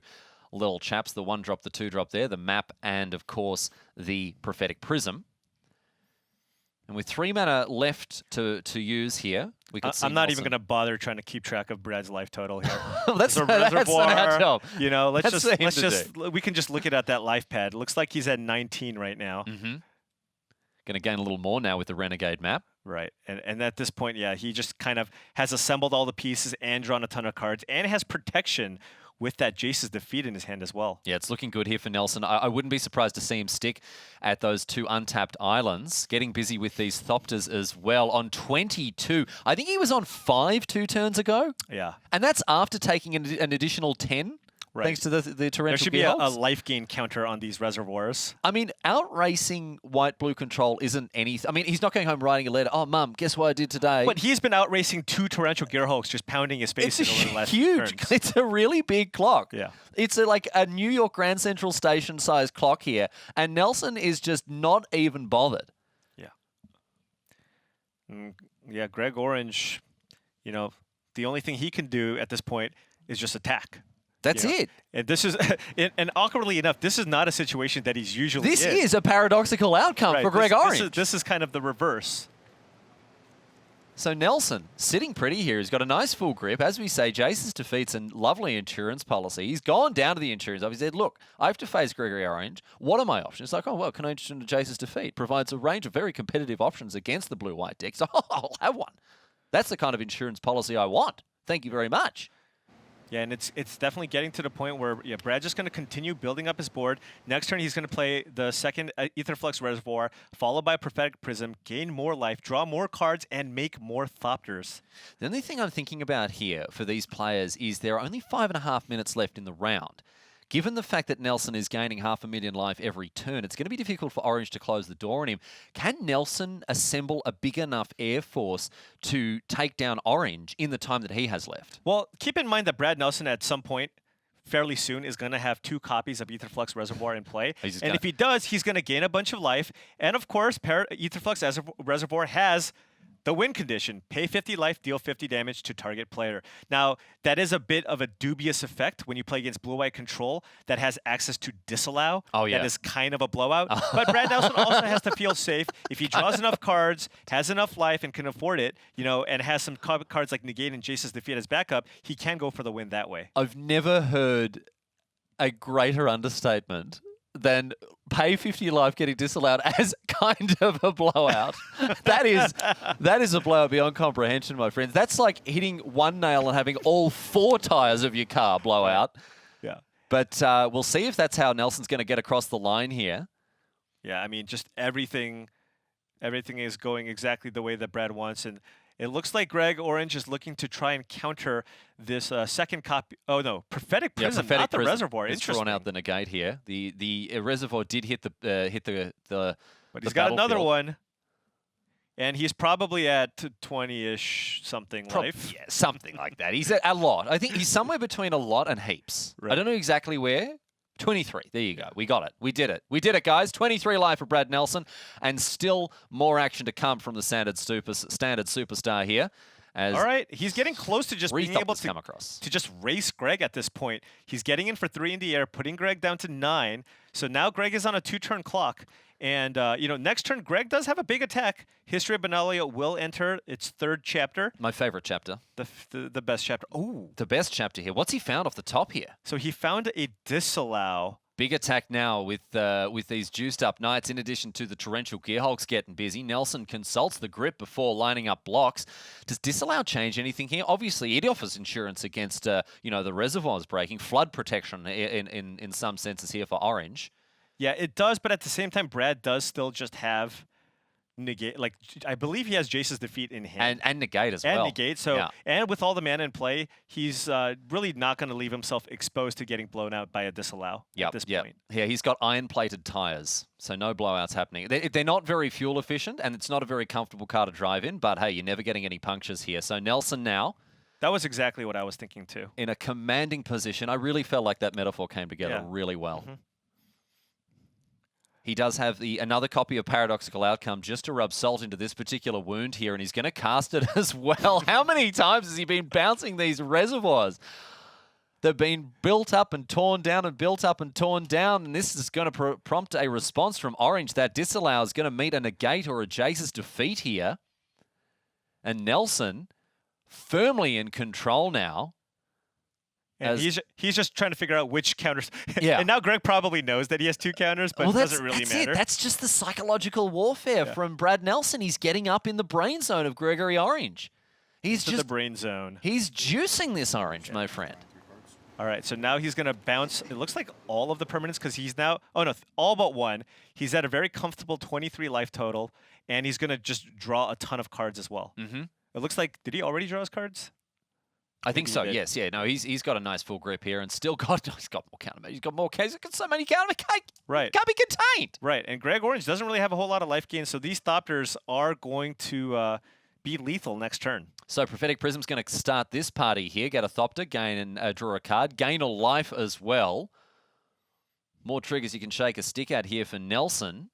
Speaker 1: little chaps, the 1-drop, the 2-drop there, the map, and of course the Prophetic Prism. And with 3 mana left to use here, we could see
Speaker 2: I'm not even going to bother trying to keep track of Brad's life total here.
Speaker 1: That's our job.
Speaker 2: You know, we can just look at that life pad. It looks like he's at 19 right now.
Speaker 1: Mm-hmm. Going to gain a little more now with the Renegade map.
Speaker 2: Right, and at this point, yeah, he just kind of has assembled all the pieces and drawn a ton of cards, and has protection with that Jace's defeat in his hand as well.
Speaker 1: Yeah, it's looking good here for Nelson. I wouldn't be surprised to see him stick at those 2 untapped islands, getting busy with these Thopters as well on 22. I think he was on 5 2 turns ago.
Speaker 2: Yeah.
Speaker 1: And that's after taking an additional 10. Right. Thanks to the torrential
Speaker 2: There should be a life gain counter on these reservoirs.
Speaker 1: I mean, outracing white-blue control isn't anything. I mean, he's not going home writing a letter, oh, Mum, guess what I did today?
Speaker 2: But he's been outracing 2 torrential Gearhulks, just pounding his face over the last
Speaker 1: huge.
Speaker 2: turns.
Speaker 1: It's a really big clock.
Speaker 2: Yeah.
Speaker 1: It's like a New York Grand Central Station-sized clock here, and Nelson is just not even bothered.
Speaker 2: Yeah. Yeah, Greg Orange, you know, the only thing he can do at this point is just attack.
Speaker 1: That's it.
Speaker 2: And this is, and awkwardly enough, this is not a situation that he's usually in.
Speaker 1: This is a paradoxical outcome for Greg Orange.
Speaker 2: This is kind of the reverse.
Speaker 1: So Nelson, sitting pretty here. He's got a nice full grip. As we say, Jace's defeat's a lovely insurance policy. He's gone down to the insurance office. He said, look, I have to face Gregory Orange. What are my options? It's like, oh, well, can I enter Jace's defeat? Provides a range of very competitive options against the blue-white deck. So I'll have one. That's the kind of insurance policy I want. Thank you very much.
Speaker 2: Yeah, and it's definitely getting to the point where Brad's just going to continue building up his board. Next turn, he's going to play the second Aetherflux Reservoir, followed by a Prophetic Prism, gain more life, draw more cards, and make more Thopters.
Speaker 1: The only thing I'm thinking about here for these players is there are only 5.5 minutes left in the round. Given the fact that Nelson is gaining 500,000 life every turn, it's going to be difficult for Orange to close the door on him. Can Nelson assemble a big enough air force to take down Orange in the time that he has left?
Speaker 2: Well, keep in mind that Brad Nelson at some point, fairly soon, is going to have 2 copies of Aetherflux Reservoir in play. And if he does, he's going to gain a bunch of life. And of course, Aetherflux Reservoir has the win condition: pay 50 life, deal 50 damage to target player. Now, that is a bit of a dubious effect when you play against blue-white control that has access to disallow.
Speaker 1: Oh, yeah.
Speaker 2: That is kind of a blowout. But Brad Nelson also has to feel safe. If he draws enough cards, has enough life, and can afford it, you know, and has some cards like Negate and Jace's defeat as backup, he can go for the win that way.
Speaker 1: I've never heard a greater understatement than pay 50 life getting disallowed as kind of a blowout. that is a blowout beyond comprehension, my friends. That's like hitting 1 nail and having all 4 tires of your car blow out.
Speaker 2: Yeah.
Speaker 1: But we'll see if that's how Nelson's going to get across the line here.
Speaker 2: Yeah, I mean, just everything is going exactly the way that Brad wants, and It looks like Greg Orange is looking to try and counter this second copy. Oh no, Prophetic Prism,
Speaker 1: Prophetic
Speaker 2: not the
Speaker 1: Prism.
Speaker 2: Reservoir.
Speaker 1: It's
Speaker 2: Interesting.
Speaker 1: drawn out the negate here. The Reservoir did hit the
Speaker 2: But he's got another one. And he's probably at 20-ish something life.
Speaker 1: Yeah, something like that. He's at a lot. I think he's somewhere between a lot and heaps.
Speaker 2: Right.
Speaker 1: I don't know exactly where. 23. There you go. We got it. We did it. We did it, guys. 23 life for Brad Nelson, and still more action to come from the standard superstar here. As
Speaker 2: all right, he's getting close to just being able to
Speaker 1: come across.
Speaker 2: To just race Greg at this point. He's getting in for 3 in the air, putting Greg down to 9. So now Greg is on a 2-turn clock. And, you know, next turn, Greg does have a big attack. History of Benalia will enter its 3rd chapter.
Speaker 1: My favorite chapter.
Speaker 2: The best chapter. Oh,
Speaker 1: the best chapter here. What's he found off the top here?
Speaker 2: So he found a disallow.
Speaker 1: Big attack now with these juiced up knights, in addition to the torrential gearhulks getting busy. Nelson consults the grip before lining up blocks. Does disallow change anything here? Obviously, it offers insurance against you know, the reservoirs breaking, flood protection in some senses here for Orange.
Speaker 2: Yeah, it does, but at the same time, Brad does still just have negate. Like, I believe he has Jace's defeat in hand.
Speaker 1: And negate as well.
Speaker 2: And negate. So,
Speaker 1: yeah.
Speaker 2: And with all the mana in play, he's really not going to leave himself exposed to getting blown out by a disallow at this point.
Speaker 1: Yeah, he's got iron-plated tires, so no blowouts happening. They're not very fuel efficient, and it's not a very comfortable car to drive in, but hey, you're never getting any punctures here. So Nelson now...
Speaker 2: That was exactly what I was thinking too.
Speaker 1: In a commanding position. I really felt like that metaphor came together really well.
Speaker 2: Mm-hmm.
Speaker 1: He does have another copy of Paradoxical Outcome just to rub salt into this particular wound here, and he's going to cast it as well. How many times has he been bouncing these reservoirs? They've been built up and torn down and built up and torn down, and this is going to prompt a response from Orange. That disallow is going to meet a negate or a Jace's defeat here. And Nelson firmly in control now.
Speaker 2: And he's just trying to figure out which counters.
Speaker 1: Yeah.
Speaker 2: And now Greg probably knows that he has 2 counters, but it doesn't really matter.
Speaker 1: That's just the psychological warfare from Brad Nelson. He's getting up in the brain zone of Gregory Orange. He's just
Speaker 2: the brain zone.
Speaker 1: He's juicing this Orange, my friend.
Speaker 2: All right, so now he's going to bounce. It looks like all of the permanents because he's now, oh no, all but 1. He's at a very comfortable 23 life total, and he's going to just draw a ton of cards as well.
Speaker 1: Mm-hmm.
Speaker 2: It looks like, did he already draw his cards?
Speaker 1: I think so. Yes, yeah. No, he's got a nice full grip here, and still got he's got more counter. He's got more cases. He's got so many counter.
Speaker 2: Right.
Speaker 1: Can't be contained.
Speaker 2: Right. And Greg Orange doesn't really have a whole lot of life gain, so these Thopters are going to be lethal next turn.
Speaker 1: So Prophetic Prism's going to start this party here. Get a Thopter, gain and draw a card, gain a life as well. More triggers you can shake a stick at here for Nelson.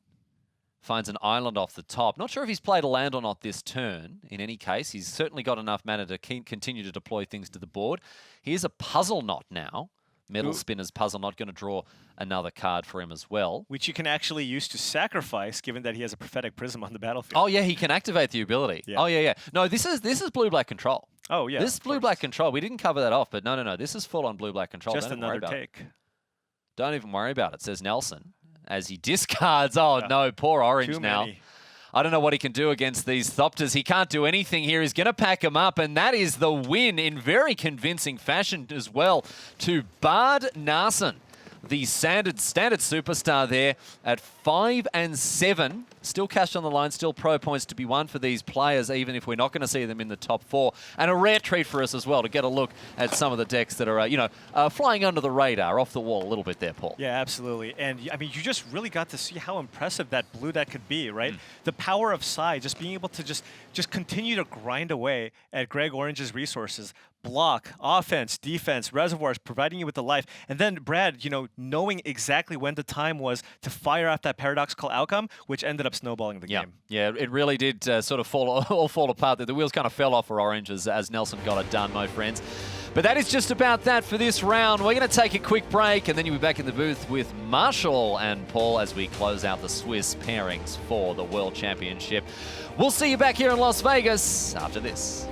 Speaker 1: Finds an island off the top. Not sure if he's played a land or not this turn. In any case, he's certainly got enough mana to continue to deploy things to the board. Here's a Puzzle Knot now. Metal Spinner's Puzzle Knot going to draw another card for him as well.
Speaker 2: Which you can actually use to sacrifice, given that he has a Prophetic Prism on the battlefield.
Speaker 1: Oh, yeah, he can activate the ability.
Speaker 2: Yeah.
Speaker 1: Oh, yeah. No, this is blue-black control.
Speaker 2: Oh, yeah.
Speaker 1: This is blue-black control. We didn't cover that off, but no. This is full-on blue-black control.
Speaker 2: Just another take.
Speaker 1: Don't even worry about it, says Nelson. As he discards, no, poor Orange now. I don't know what he can do against these Thopters. He can't do anything here. He's going to pack him up, and that is the win in very convincing fashion as well to Bard Narson, the standard superstar there at 5 and 7. Still cash on the line, still pro points to be won for these players, even if we're not going to see them in the top 4. And a rare treat for us as well to get a look at some of the decks that are, flying under the radar, off the wall a little bit there, Paul.
Speaker 2: Yeah, absolutely. And, I mean, you just really got to see how impressive that blue deck could be, right? The power of Psy, just being able to just continue to grind away at Greg Orange's resources. Block, offense, defense, reservoirs, providing you with the life. And then Brad, knowing exactly when the time was to fire off that paradoxical outcome, which ended up snowballing the game.
Speaker 1: Yeah, it really did sort of all fall apart. The wheels kind of fell off for Orange as Nelson got it done, my friends. But that is just about that for this round. We're going to take a quick break, and then you'll be back in the booth with Marshall and Paul as we close out the Swiss pairings for the World Championship. We'll see you back here in Las Vegas after this.